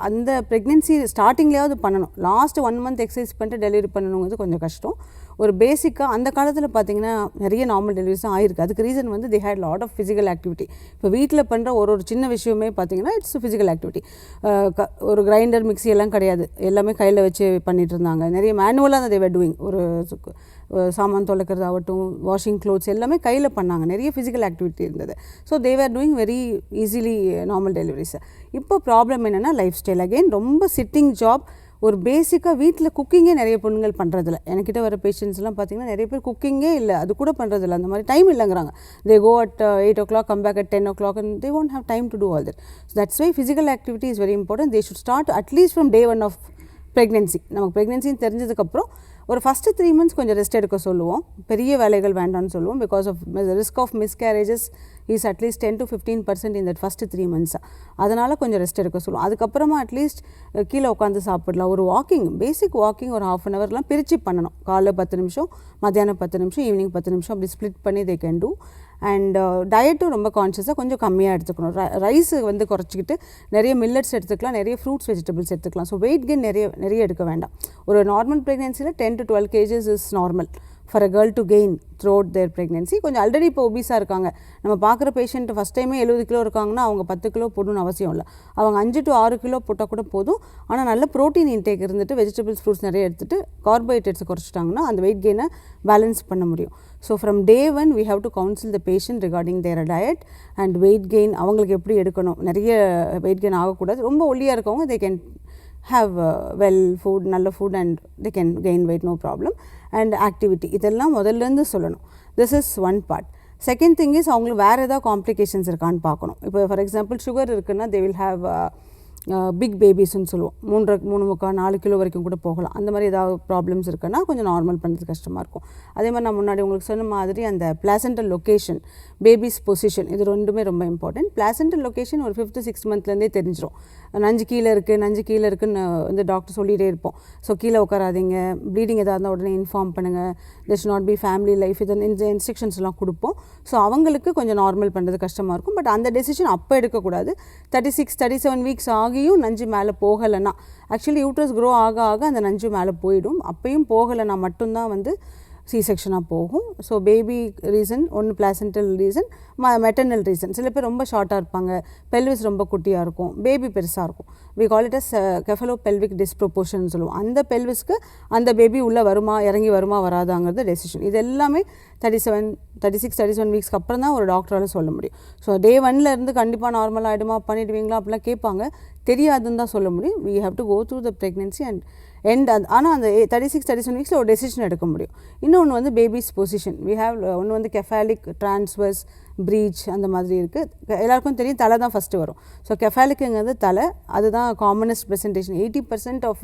Speaker 2: அந்த ப்ரெக்னென்சி ஸ்டார்டிங்லேயாவது பண்ணணும். லாஸ்ட் 1 month எக்ஸசைஸ் பண்ணிட்டு டெலிவரி பண்ணணுங்கிறது கொஞ்சம் கஷ்டம். ஒரு பேசிக்காக அந்த காலத்தில் பார்த்திங்கன்னா நிறைய நார்மல் டெலிவரிஸ் தான் ஆயிருக்கு. அதுக்கு ரீசன் வந்து they had lot of physical activity. இப்போ வீட்டில் பண்ணுற ஒரு சின்ன விஷயமே பார்த்திங்கன்னா இட்ஸ் ஃபிசிக்கல் ஆக்டிவிட்டி. ஒரு கிரைண்டர், மிக்ஸி எல்லாம் கிடையாது, எல்லாமே கையில் வச்சு பண்ணிகிட்டு இருந்தாங்க. நிறைய மேனுவலாக தான் தேவை டூயிங். ஒரு சாமான் தொலைக்கிறதாகட்டும், வாஷிங் க்ளோத்ஸ் எல்லாமே கையில் பண்ணாங்க. நிறைய ஃபிசிக்கல் ஆக்டிவிட்டி இருந்தது. So they were doing very easily normal deliveries. இப்போ ப்ராப்ளம் என்னென்னா லைஃப் ஸ்டைல். அகெயின் ரொம்ப சிட்டிங் ஜாப். ஒரு பேசிக்காக வீட்டில் குக்கிங்கே நிறைய பொண்ணுங்கள் பண்ணுறதில்ல. என்கிட்ட வர பேஷண்ட்ஸ்லாம் பார்த்திங்கன்னா நிறைய பேர் குக்கிங்கே இல்லை, அது கூட பண்ணுறதில்ல. அந்த மாதிரி டைம் இல்லைங்கிறாங்க. They go at 8 o'clock, come back at 10 o'clock and they won't have time to do all that. So that's why physical activity is very important. They should start at least from day 1 of pregnancy நமக்கு ப்ரெக்னென்சின்னு தெரிஞ்சதுக்கப்புறம் ஒரு first 3 months கொஞ்சம் rest எடுக்க சொல்லுவோம். பெரிய வேலைகள் வேண்டாம்னு சொல்லுவோம். Because of risk of miscarriages is at least 10 to 15% இந்த ஃபஸ்ட்டு 3 months. அதனால் கொஞ்சம் ரெஸ்ட் எடுக்க சொல்லுவோம். அதுக்கப்புறமா அட்லீஸ்ட் கீழே உட்காந்து சாப்பிடலாம். ஒரு வாக்கிங், பேசிக் வாக்கிங் ஒரு 1/2 hour பிரித்து பண்ணணும். காலைல 10 நிமிஷம், மத்தியானம் 10 நிமிஷம், ஈவினிங் 10 நிமிஷம், அப்படி ஸ்ப்ளிட் பண்ணி தே கேன் டூ. அண்ட் டயட்டும் ரொம்ப கான்ஷியஸாக கொஞ்சம் கம்மியாக எடுத்துக்கணும். ரைஸ் குறைச்சிக்கிட்டு நிறைய மில்லட்ஸ் எடுத்துக்கலாம், நிறைய ஃப்ரூட்ஸ் வெஜிடபிள்ஸ் எடுத்துக்கலாம். ஸோ வெயிட் கெயின் நிறைய எடுக்க வேண்டாம். ஒரு நார்மல் ப்ரெக்னென்சியில் 10 to 12 kgs is normal for a girl to gain throughout their pregnancy. கொஞ்சம் ஆல்ரெடி இப்போ ஒபீஸாக இருக்காங்க, நம்ம பார்க்குற பேஷண்ட் ஃபஸ்ட் டைமே 70 கிலோ இருக்காங்கன்னா அவங்க 10 கிலோ போடணும்னு அவசியம் இல்லை. அவங்க 5 to 6 கிலோ போட்டால் கூட போதும். ஆனால் நல்ல ப்ரோட்டீன் இன்டேக் இருந்துட்டு வெஜிடபிள்ஸ் ஃப்ரூட்ஸ் நிறைய எடுத்துகிட்டு கார்போஹைட்ரேட்ஸ் குறைச்சிட்டாங்கன்னா அந்த வெயிட் கெயினை பேலன்ஸ் பண்ண முடியும். So from day 1 we have to counsel the patient regarding their diet and weight gain. அவங்களுக்கு எப்படி எடுக்கணும், நிறைய வெயிட் கெயின் ஆகக்கூடாது. ரொம்ப ஒல்லியாக இருக்கவங்க they can have well food, நல்ல food and they can gain weight, no problem. And activity, இதெல்லாம் முதல்லேருந்து சொல்லணும். This is one part. Second thing is அவங்களுக்கு வேறு ஏதாவது காம்ப்ளிகேஷன்ஸ் இருக்கான்னு பார்க்கணும். இப்போ ஃபார் எக்ஸாம்பிள் சுகர் இருக்குன்னா they will have பிக் பேபிஸ்ன்னு சொல்லுவோம். 3.25-4 கிலோ வரைக்கும் கூட போகலாம். அந்த மாதிரி ஏதாவது ப்ராப்ளம்ஸ் இருக்குன்னா கொஞ்சம் நார்மல் பண்ணுறது கஷ்டமாக இருக்கும். அதே மாதிரி நான் முன்னாடி உங்களுக்கு சொன்ன மாதிரி அந்த பிளாசென்டல் லொக்கேஷன், பேபிஸ் பொசிஷன், இது ரெண்டுமே ரொம்ப இம்பார்ட்டன்ட். பிளாசென்டல் லொக்கேஷன் ஒரு 5th 6th monthலேருந்தே தெரிஞ்சிடும். நஞ்சு கீழே இருக்குன்னு வந்து டாக்டர் சொல்லிகிட்டே இருப்போம். ஸோ கீழே உட்காராதீங்க, ப்ளீடிங் எதாவது இருந்தால் உடனே இன்ஃபார்ம் பண்ணுங்கள், this should not be family life, இந்த இன்ஸ்ட்ரக்ஷன்ஸ்லாம் கொடுப்போம். ஸோ அவங்களுக்கு கொஞ்சம் நார்மல் பண்ணுறது கஷ்டமாக இருக்கும். பட் அந்த டெசிஷன் அப்போ எடுக்கக்கூடாது. 36-37 வீக்ஸ் ஆகியும் நஞ்சு மேலே போகலைன்னா, ஆக்சுவலி யூட்ரஸ் க்ரோ ஆக ஆக அந்த நஞ்சு மேலே போயிடும். அப்பையும் போகலைன்னா மட்டும்தான் வந்து சி செக்ஷனாக போகும். ஸோ பேபி ரீசன் ஒன்று, பிளாசென்டல் ரீசன், மெட்டர்னல் ரீசன். சில பேர் ரொம்ப ஷார்ட்டாக இருப்பாங்க, பெல்விஸ் ரொம்ப குட்டியாக இருக்கும், பேபி பெருசாக இருக்கும். வி கால் இட் அஸ் கெஃபலோபெல்விக் டிஸ்ப்ரொபோர்ஷன் சொல்லுவோம். அந்த பெல்விஸ்க்கு அந்த பேபி உள்ளே வருமா இறங்கி வருமா வராதாங்கிறது டெசிஷன். இது எல்லாமே 36-37 வீக்ஸ்க்கு அப்புறம் தான் ஒரு டாக்டரால் சொல்ல முடியும். ஸோ day 1 இருந்து கண்டிப்பாக நார்மலாக ஆகிடுமா, பண்ணிடுவீங்களா அப்படிலாம் கேட்பாங்க. தெரியாதுன்னு தான் சொல்ல முடியும். we have to go through the pregnancy and end. ஆனால் அந்த 36-37 வீக்ஸில் ஒரு டெசிஷன் எடுக்க முடியும். இன்னொன்று வந்து பேபிஸ் பொசிஷன். we have ஒன்று வந்து கெஃபாலிக், டிரான்ஸ்வர்ஸ், ப்ரீச், அந்த மாதிரி இருக்குது. எல்லாருக்கும் தெரியும் தலை தான் ஃபஸ்ட்டு வரும். ஸோ கெஃபாலிக்குங்கிறது தலை, அதுதான் காமனஸ்ட் ப்ரெசன்டேஷன். 80% ஆஃப்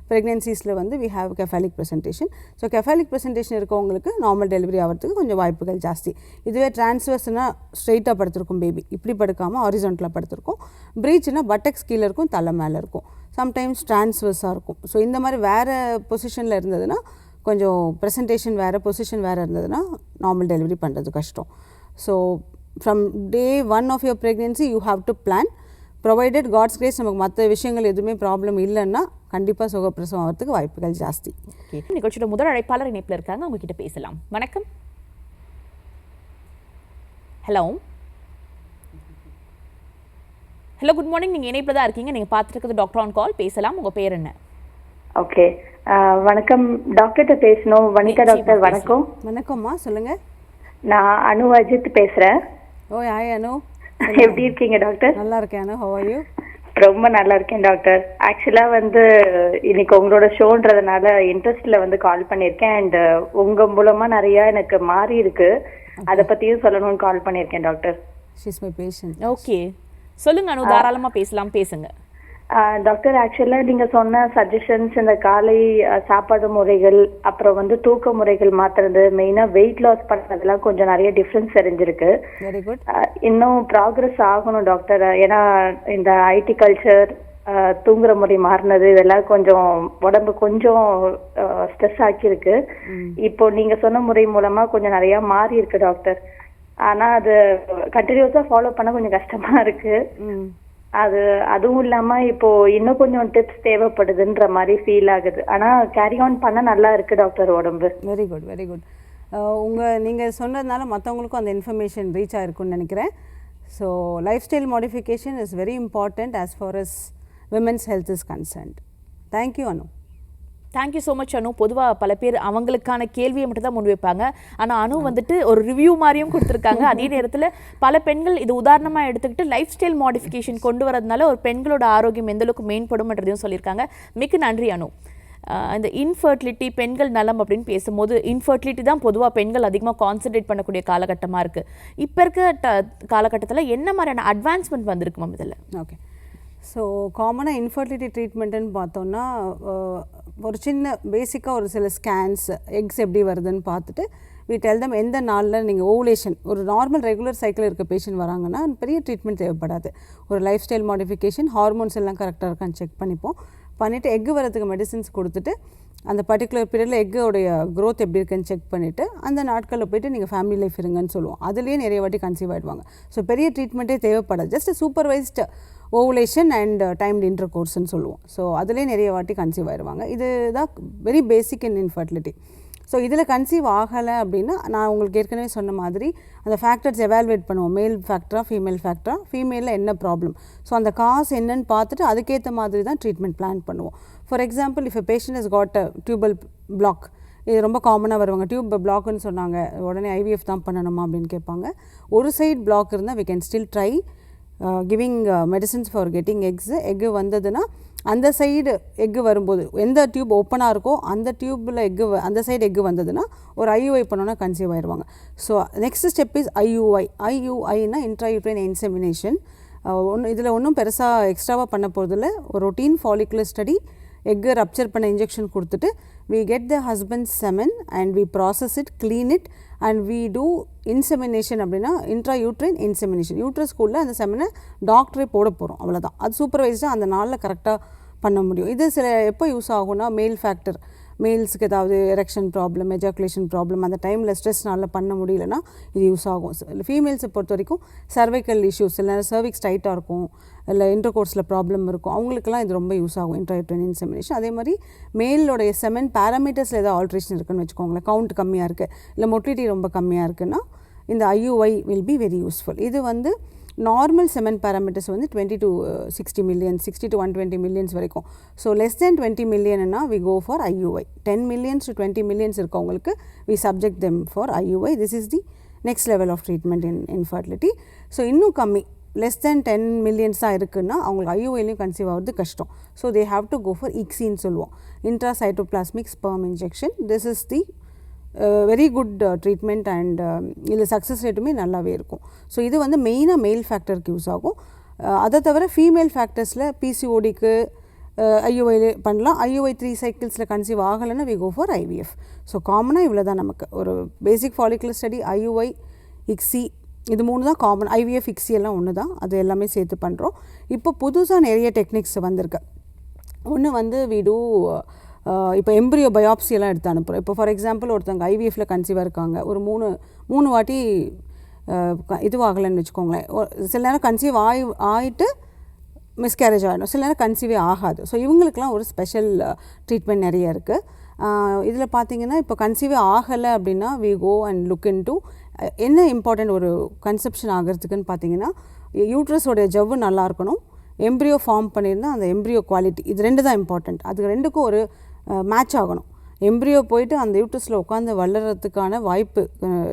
Speaker 2: ப்ரெக்னென்சிஸில் வந்து we have cephalic presentation. So cephalic presentation இருக்கவங்களுக்கு நார்மல் டெலிவரி ஆகிறதுக்கு கொஞ்சம் வாய்ப்புகள் ஜாஸ்தி. இதுவே டிரான்ஸ்வர்ஸ்னால் ஸ்ட்ரெயிட்டாக படுத்திருக்கும் பேபி, இப்படி படுக்காமல் ஹாரிசான்டலாக படுத்திருக்கும். ப்ரீச்னா பட்டக்ஸ் கீழே இருக்கும், தலை மேலே இருக்கும். சம்டைம்ஸ் டிரான்ஸ்வர்ஸாக இருக்கும். ஸோ இந்த மாதிரி வேறு பொசிஷனில் இருந்ததுன்னா, கொஞ்சம் ப்ரெசன்டேஷன் வேறு, பொசிஷன் வேறு இருந்ததுன்னா நார்மல் டெலிவரி பண்ணுறது கஷ்டம். So from day 1 of your pregnancy you have to plan. Provided God's grace நமக்கு மற்ற விஷயங்கள் எதுவுமே ப்ராப்ளம் இல்லைன்னா கண்டிப்பாக சுகப்பிரசவம் ஆகிறதுக்கு வாய்ப்புகள் ஜாஸ்தி.
Speaker 1: ஓகே, நிகழ்ச்சியோட முதல் அழைப்பாளர் இணைப்பில் இருக்காங்க, உங்ககிட்ட பேசலாம். வணக்கம். Hello hello, good morning. நீங்கள் இணைப்பில் தான் இருக்கீங்க, நீங்கள் பார்த்துருக்கிறது டாக்டர் ஆன் கால். பேசலாம், உங்கள் பேர் என்ன?
Speaker 3: ஓகே, வணக்கம். டாக்டர்கிட்ட பேசணும். வனிதா டாக்டர், வணக்கம்.
Speaker 2: வணக்கம்மா, சொல்லுங்கள்.
Speaker 3: நான் அனு அஜித் பேசுகிறேன்.
Speaker 2: ஓ, ஹாய் அனு.
Speaker 3: எப்படி இருக்கீங்க டாக்டர்?
Speaker 2: நல்லா இருக்கேன் அனு, ஹவ் ஆர் யூ?
Speaker 3: ரொம்ப நல்லா இருக்கேன் டாக்டர். ஆக்சுவலாக வந்து இன்னைக்கு உங்களோட ஷோன்றதுனால இன்ட்ரெஸ்டில் வந்து கால் பண்ணியிருக்கேன். அண்ட் உங்கள் மூலமாக நிறையா எனக்கு மாறி இருக்கு, அதை பற்றியும் சொல்லணும்னு கால் பண்ணியிருக்கேன் doctor.
Speaker 2: She's my patient.
Speaker 1: Okay, சொல்லுங்க அனு, தாராளமாக பேசலாம், பேசுங்க.
Speaker 3: டாக்டர், ஆக்சுவலாக நீங்கள் சொன்ன சஜஷன்ஸ், இந்த காலை சாப்பாடு முறைகள், அப்புறம் வந்து தூக்க முறைகள் மாற்றுறது, மெயினாக வெயிட் லாஸ் பண்ணுறதுலாம் கொஞ்சம் நிறைய டிஃப்ரென்ஸ் தெரிஞ்சிருக்கு.
Speaker 2: Very good.
Speaker 3: இன்னும் ப்ராக்ரஸ் ஆகணும் டாக்டர். ஏன்னா இந்த ஐடி கல்ச்சர், தூங்குற முறை மாறினது, இதெல்லாம் கொஞ்சம் உடம்பு கொஞ்சம் ஸ்ட்ரெஸ் ஆக்கியிருக்கு. இப்போ நீங்கள் சொன்ன முறை மூலமாக கொஞ்சம் நிறையா மாறி இருக்கு டாக்டர். ஆனால் அது கண்டினியூஸாக ஃபாலோ பண்ண கொஞ்சம் கஷ்டமாக இருக்குது. அதுவும் இல்லாம இப்போ இன்னும் கொஞ்சம் டிப்ஸ் தேவைப்படுதுன்ற மாதிரி ஃபீல் ஆகுது. ஆனா கேரி ஆன் பண்ண நல்லா இருக்கு டாக்டர் உடம்பு.
Speaker 2: Very good, very good. நீங்கள் சொன்னதுனால மற்றவங்களுக்கும் அந்த இன்ஃபர்மேஷன் ரீச் ஆகிருக்குன்னு நினைக்கிறேன். So lifestyle modification is very important as far as women's health is concerned. Thank you Anu.
Speaker 1: Thank you so much Anu. பொதுவாக பல பேர் அவங்களுக்கான கேள்வியை மட்டும் தான் முன்வைப்பாங்க. ஆனால் அனு வந்துட்டு ஒரு ரிவ்யூ மாதிரியும் கொடுத்துருக்காங்க. அதே நேரத்தில் பல பெண்கள் இது உதாரணமாக எடுத்துக்கிட்டு லைஃப் ஸ்டைல் மாடிஃபிகேஷன் கொண்டு வரதுனால ஒரு பெண்களோட ஆரோக்கியம் எந்தளவுக்கு மேம்படும்ன்றதையும் சொல்லியிருக்காங்க. மிக்க நன்றி அனு. இந்த இன்ஃபர்டிலிட்டி, பெண்கள் நலம் அப்படின்னு பேசும்போது இன்ஃபர்டிலிட்டி தான் பொதுவாக பெண்கள் அதிகமாக கான்சன்ட்ரேட் பண்ணக்கூடிய காலகட்டமாக இருக்குது. இப்போ இருக்க காலகட்டத்தில் என்ன மாதிரியான அட்வான்ஸ்மெண்ட் வந்திருக்கு மேம் இதில்?
Speaker 2: ஓகே, ஸோ காமனாக இன்ஃபர்டிலிட்டி ட்ரீட்மெண்ட்டுன்னு பார்த்தோன்னா ஒரு சின்ன பேசிக்காக ஒரு சில ஸ்கேன்ஸ் எக்ஸ் எப்படி வருதுன்னு பார்த்துட்டு we tell them எந்த நாளில் நீங்கள் ஓவுலேஷன் ஒரு நார்மல் ரெகுலர் சைக்கிள் இருக்க பேஷண்ட் வராங்கன்னா பெரிய ட்ரீட்மெண்ட் தேவைப்படாது. ஒரு லைஃப் ஸ்டைல் மாடிஃபிகேஷன் ஹார்மோன்ஸ் எல்லாம் கரெக்டாக இருக்கான்னு செக் பண்ணிவிட்டு எக்கு வரதுக்கு மெடிசின்ஸ் கொடுத்துட்டு அந்த பர்டிகுலர் பீரியடில் எக்கோடைய க்ரோத் எப்படி இருக்குன்னு செக் பண்ணிவிட்டு அந்த நாட்களில் போய்ட்டு நீங்கள் ஃபேமிலி லைஃப் இருங்கன்னு சொல்லுவோம். அதுலேயே நிறைய வாட்டி கன்சீவ் ஆகிடுவாங்க. ஸோ பெரிய ட்ரீட்மெண்ட்டே தேவைப்படாது. Just supervised ovulation and timed இன்டர் கோர்ஸ்ன்னு சொல்லுவோம். ஸோ அதுலேயே நிறைய வாட்டி கன்சீவ் ஆகிடுவாங்க. இது தான் very basic in infertility. So இதில் கன்சீவ் ஆகலை அப்படின்னா நான் உங்களுக்கு ஏற்கனவே சொன்ன மாதிரி அந்த ஃபேக்டர்ஸ் எவாலுவேட் பண்ணுவோம். மேல் ஃபேக்டரா ஃபீமேல் ஃபேக்டரா, ஃபீமேலில் என்ன ப்ராப்ளம், ஸோ அந்த காஸ் என்னன்னு பார்த்துட்டு அதுக்கேற்ற மாதிரி தான் ட்ரீட்மெண்ட் பிளான் பண்ணுவோம். For example if a patient is got a tubal block, இது ரொம்ப காமனாக வருவாங்க. டியூப் பிளாக்னு சொன்னாங்க, உடனே ஐவிஎஃப் தான் பண்ணணுமா அப்படின்னு கேட்பாங்க. ஒரு சைட் பிளாக் இருந்தால் we can still try giving medicines for getting egg வந்ததுன்னா அந்த சைடு எக்கு வரும்போது எந்த டியூப் ஓப்பனாக இருக்கோ அந்த டியூப்பில் அந்த சைடு எக்கு வந்ததுன்னா ஒரு ஐயுஐ பண்ணோன்னா கன்சீவ் ஆயிடுவாங்க. ஸோ நெக்ஸ்ட் ஸ்டெப் இஸ் ஐயுஐனா இன்ட்ராயூட்ரைன் இன்செமினேஷன். இதில் ஒன்றும் பெருசாக எக்ஸ்ட்ராவாக பண்ண போகிறதில்ல. ஒரு routine follicular study, egg rupture பண்ண இன்ஜெக்ஷன் கொடுத்துட்டு we get the husband's semen and we process it, clean it and we do insemination. அப்படின்னா intrauterine insemination. யூட்ரஸ்குள்ளே அந்த செமனை டாக்டரே போட போகிறோம், அவ்வளோதான். அது சூப்பர்வைஸ்டாக அந்த நாளில் கரெக்டாக பண்ண முடியும். இது சில எப்போ யூஸ் ஆகும்னா மேல் ஃபேக்டர், மேல்ஸுக்கு ஏதாவது எரெக்ஷன் ப்ராப்ளம், எஜாக்குலேஷன் ப்ராப்ளம், அந்த டைமில் ஸ்ட்ரெஸ்னால பண்ண முடியலன்னா இது யூஸ் ஆகும். ஃபீமேல்ஸை பொறுத்த வரைக்கும் சர்வைக்கல் இஷ்யூஸ், இல்லை சர்விக்ஸ் டைட்டாக இருக்கும், இல்லை இன்டர்கோர்ஸில் ப்ராப்ளம் இருக்கும், அவங்களுக்குலாம் இது ரொம்ப யூஸ் ஆகும் இன்ட்ராயூட்ரைன் இன்செமினேஷன். அதே மாதிரி மேலோடைய செமன் பேராமீட்டர்ஸில் ஏதாவது ஆல்ட்ரேஷன் இருக்குன்னு வச்சுக்கோங்களேன், கவுண்ட் கம்மியாக இருக்குது, இல்லை மொட்டிலிட்டி ரொம்ப கம்மியாக இருக்குன்னா இந்த IUI will be very useful. இது வந்து நார்மல் செமன் பேராமீட்டர்ஸ் வந்து 20 to 60 million, 60 to 120 millions வரைக்கும். So less than 20 million we go for IUI. 10 millions to 20 millions இருக்கவங்களுக்கு we subject them for IUI. This is the next level of treatment in infertility. So இன்னும் கம்மி, less than 10 millions தான் இருக்குன்னா அவங்களுக்கு ஐயுஐலையும் conceive ஆகிறது கஷ்டம். So they have to go for இக்ஸின்னு சொல்லுவோம், intracytoplasmic sperm injection. This is the very good treatment and இதில் சக்ஸஸ் ரேட்டுமே நல்லாவே இருக்கும். ஸோ இது வந்து மெயினாக மேல் ஃபேக்டருக்கு யூஸ் ஆகும். அதை தவிர ஃபீமேல் ஃபேக்டர்ஸில் பிசிஓடிக்கு ஐயுஐ பண்ணலாம். ஐயுஐ 3 cyclesல கன்சீவ் ஆகலைன்னா we go for IVF. So காமனாக இவ்வளோ தான் நமக்கு. ஒரு basic follicular study, IUI, ICSI, இது 3 தான் காமன். ஐவிஎஃப் இக்ஸி எல்லாம் ஒன்று தான், அது எல்லாமே சேர்த்து பண்ணுறோம். இப்போ புதுசாக நிறைய டெக்னிக்ஸ் வந்திருக்கு. ஒன்று வந்து வி டூ இப்போ எம்ப்ரியோ பயாப்சி எல்லாம் எடுத்து அனுப்புகிறோம். இப்போ ஃபார் எக்ஸாம்பிள் ஒருத்தவங்க ஐவிஎஃப்ல கன்சீவாக இருக்காங்க, ஒரு மூணு வாட்டி இதுவாகலைன்னு வச்சுக்கோங்களேன். சில நேரம் கன்சீவ் ஆகிட்டு மிஸ்கேரேஜ் ஆகிடும், சில நேரம் கன்சீவே ஆகாது. ஸோ இவங்களுக்கெல்லாம் ஒரு ஸ்பெஷல் ட்ரீட்மெண்ட் நிறைய இருக்குது. இதில் பார்த்தீங்கன்னா இப்போ கன்சீவே ஆகலை அப்படின்னா we go and look into என்ன இம்பார்ட்டண்ட் ஒரு கன்செப்ஷன் ஆகிறதுக்குன்னு பார்த்தீங்கன்னா யூட்ரஸோடைய ஜவ்வு நல்லா இருக்கணும், எம்ப்ரியோ ஃபார்ம் பண்ணியிருந்தால் அந்த எம்ப்ரியோ குவாலிட்டி, இது 2 தான் இம்பார்ட்டண்ட். அது ரெண்டுக்கும் ஒரு மேட்ச் ஆகணும். எம்ப்ரியோ போயிட்டு அந்த யூட்ரஸில் உட்காந்து வளர்கிறதுக்கான வாய்ப்பு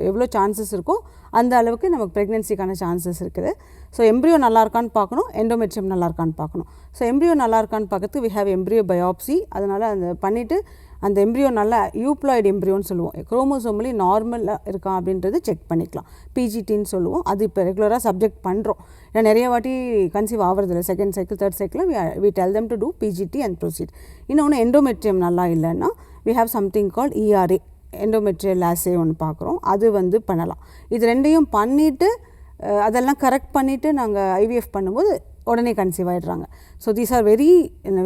Speaker 2: எவ்வளோ சான்சஸ் இருக்கோ அந்த அளவுக்கு நமக்கு ப்ரெக்னென்சிக்கான சான்சஸ் இருக்குது. ஸோ எம்ப்ரியோ நல்லா இருக்கான்னு பார்க்கணும், எண்டோமெட்ரியம் நல்லா இருக்கான்னு பார்க்கணும். ஸோ எம்ப்ரியோ நல்லா இருக்கான்னு பார்க்கறதுக்கு வி ஹேவ் எம்ப்ரியோ பயாப்சி. அதனால் அந்த பண்ணிவிட்டு அந்த எம்ப்ரியோ நல்லா யூப்ளாய்டு எம்ப்ரியோன்னு சொல்லுவோம், குரோமோசோமலி நார்மலாக இருக்கா அப்படின்றது செக் பண்ணிக்கலாம். பிஜிடின்னு சொல்லுவோம். அது இப்போ ரெகுலராக சப்ஜெக்ட் பண்ணுறோம். ஏன்னா நிறைய வாட்டி கன்சீவ் ஆகிறதில்ல, second cycle third cycle we tell them to do PGT and proceed. இன்னொன்று எண்டோமெட்ரியம் நல்லா இல்லைன்னா we have something called ERA, endometrial assay ஒன்று பார்க்குறோம், அது வந்து பண்ணலாம். இது 2யும் பண்ணிவிட்டு அதெல்லாம் கரெக்ட் பண்ணிவிட்டு நாங்கள் ஐவிஎஃப் பண்ணும்போது உடனே கன்சீவ் ஆகிடுறாங்க. So these are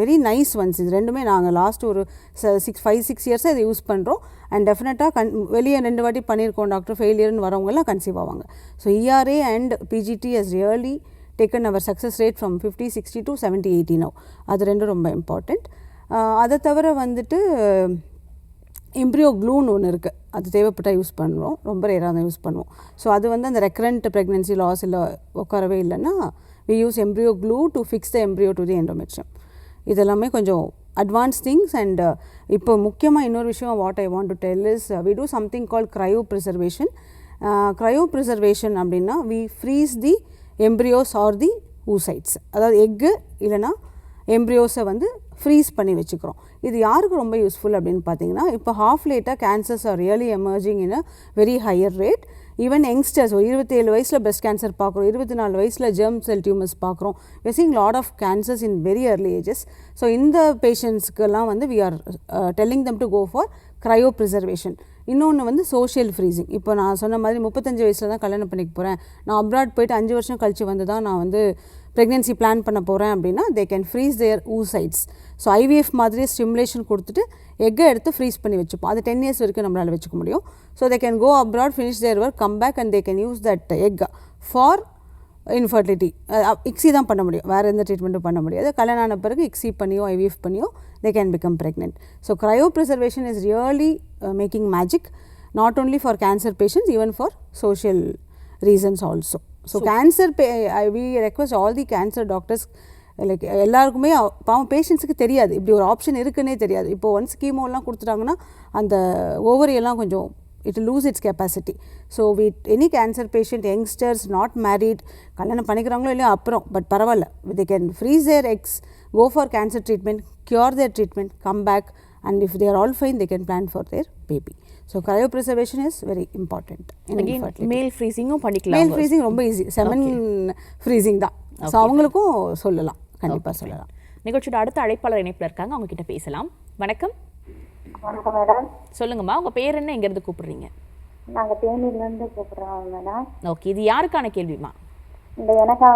Speaker 2: very nice ones. இது 2மே நாங்கள் லாஸ்ட் ஒரு 5-6 இயர்ஸாக இதை யூஸ் பண்ணுறோம். அண்ட் டெஃபினட்டாக வெளியே 2 வாட்டி பண்ணியிருக்கோம் டாக்டர், ஃபெயிலியர்னு வரவங்கெல்லாம் கன்சீவ் ஆவாங்க. So ERA and PGT has really taken our success rate from 50, 60 to 70, 80 now. அது 2 ரொம்ப இம்பார்ட்டண்ட். அதை தவிர வந்துட்டு எம்ப்ரியோ க்ளூன்னு ஒன்று இருக்குது, அது தேவைப்பட்டால் யூஸ் பண்ணுறோம், ரொம்ப ரேராக தான் யூஸ் பண்ணுவோம். ஸோ அது வந்து அந்த ரெக்கரண்ட் ப்ரெக்னென்சி லாஸ் இல்லை உட்காரவே இல்லைன்னா we use embryo glue to fix the embryo to the endometrium. இதெல்லாமே கொஞ்சம் அட்வான்ஸ் திங்ஸ். அண்ட் இப்போ முக்கியமாக இன்னொரு விஷயம் what I want to tell is we do something call cryopreservation. Cryopreservation அப்படின்னா we freeze the embryos or the oocytes, அதாவது egg இல்லைனா எம்ப்ரியோஸை வந்து ஃப்ரீஸ் பண்ணி வச்சுக்கிறோம். இது யாருக்கு ரொம்ப யூஸ்ஃபுல் அப்படின்னு பார்த்தீங்கன்னா, இப்போ ஹாஃப் லேட்டாக cancers are really emerging in a very higher rate. Even youngsters 27 வயசில் breast கேன்சர் பார்க்குறோம், 24 வயசில் germ cell tumors பார்க்குறோம். we are seeing lot of cancers in very early ages. So இந்த பேஷண்ட்ஸ்க்கெல்லாம் வந்து we are telling them to go for cryopreservation. இன்னொன்று வந்து social freezing. இப்போ நான் சொன்ன மாதிரி 35 வயசில் தான் கல்யாணம் பண்ணிக்க போகிறேன், நான் அப்ராட் போயிட்டு 5 வருஷம் கழிச்சு வந்து தான் நான் வந்து ப்ரெக்னென்சி பிளான் பண்ண போகிறேன் அப்படின்னா they can freeze their oocytes. So IVF மாதிரியே ஸ்டிமுலேஷன் கொடுத்துட்டு எக்கை எடுத்து ஃப்ரீஸ் பண்ணி வச்சுப்போம். அது 10 years வரைக்கும் நம்மளால் வச்சுக்க முடியும். So they can go abroad, finish their work, come back and they can use that egg for infertility. ICSI தான் பண்ண முடியும், வேறு எந்த ட்ரீட்மெண்ட்டும் பண்ண முடியாது. கல்யாணம் ஆன பிறகு இக்ஸி பண்ணியோ ஐவிஎஃப் பண்ணியோ they can become pregnant. So cryopreservation is really making magic, not only for cancer patients, even for social reasons also. So cancer we request all the cancer doctors, like எல்லாருக்குமே பாவம் பேஷண்ட்ஸுக்கு தெரியாது இப்படி ஒரு option இருக்குன்னே தெரியாது. இப்போ once கீமோலாம் கொடுத்துட்டாங்கன்னா அந்த ஓவரியெல்லாம் கொஞ்சம் it lose its capacity. So any cancer patient, youngsters, not married, கல்யாணம் பண்ணிக்கிறாங்களோ இல்லையோ அப்புறம், பட் பரவாயில்ல, they can freeze their eggs, go for cancer treatment, cure their treatment, come back, and if they are all fine, they can plan for their baby. So cryopreservation is very important in infertility.
Speaker 1: மேல் ஃப்ரீசிங்கும் பண்ணிக்கலாம்.
Speaker 2: மேல் freezing ரொம்ப easy, semen freezing தான். So அவங்களுக்கும் சொல்லலாம், கண்டிப்பாக சொல்லலாம்.
Speaker 1: நிகழ்ச்சியோட அடுத்த அழைப்பாளர் இணைப்பில் இருக்காங்க, அவங்க கிட்ட பேசலாம். வணக்கம்.
Speaker 3: வணக்கம் மேடம்.
Speaker 1: சொல்லுங்கம்மா, உங்க பேர் என்ன, எங்க இருந்து கூப்பிடுறீங்க?
Speaker 3: நாங்க தேனியிலிருந்து கூப்பிடுறோம் மேடம்.
Speaker 1: ஓகே, இது யாருக்கான கேள்விமா?
Speaker 3: இந்த எனக்கா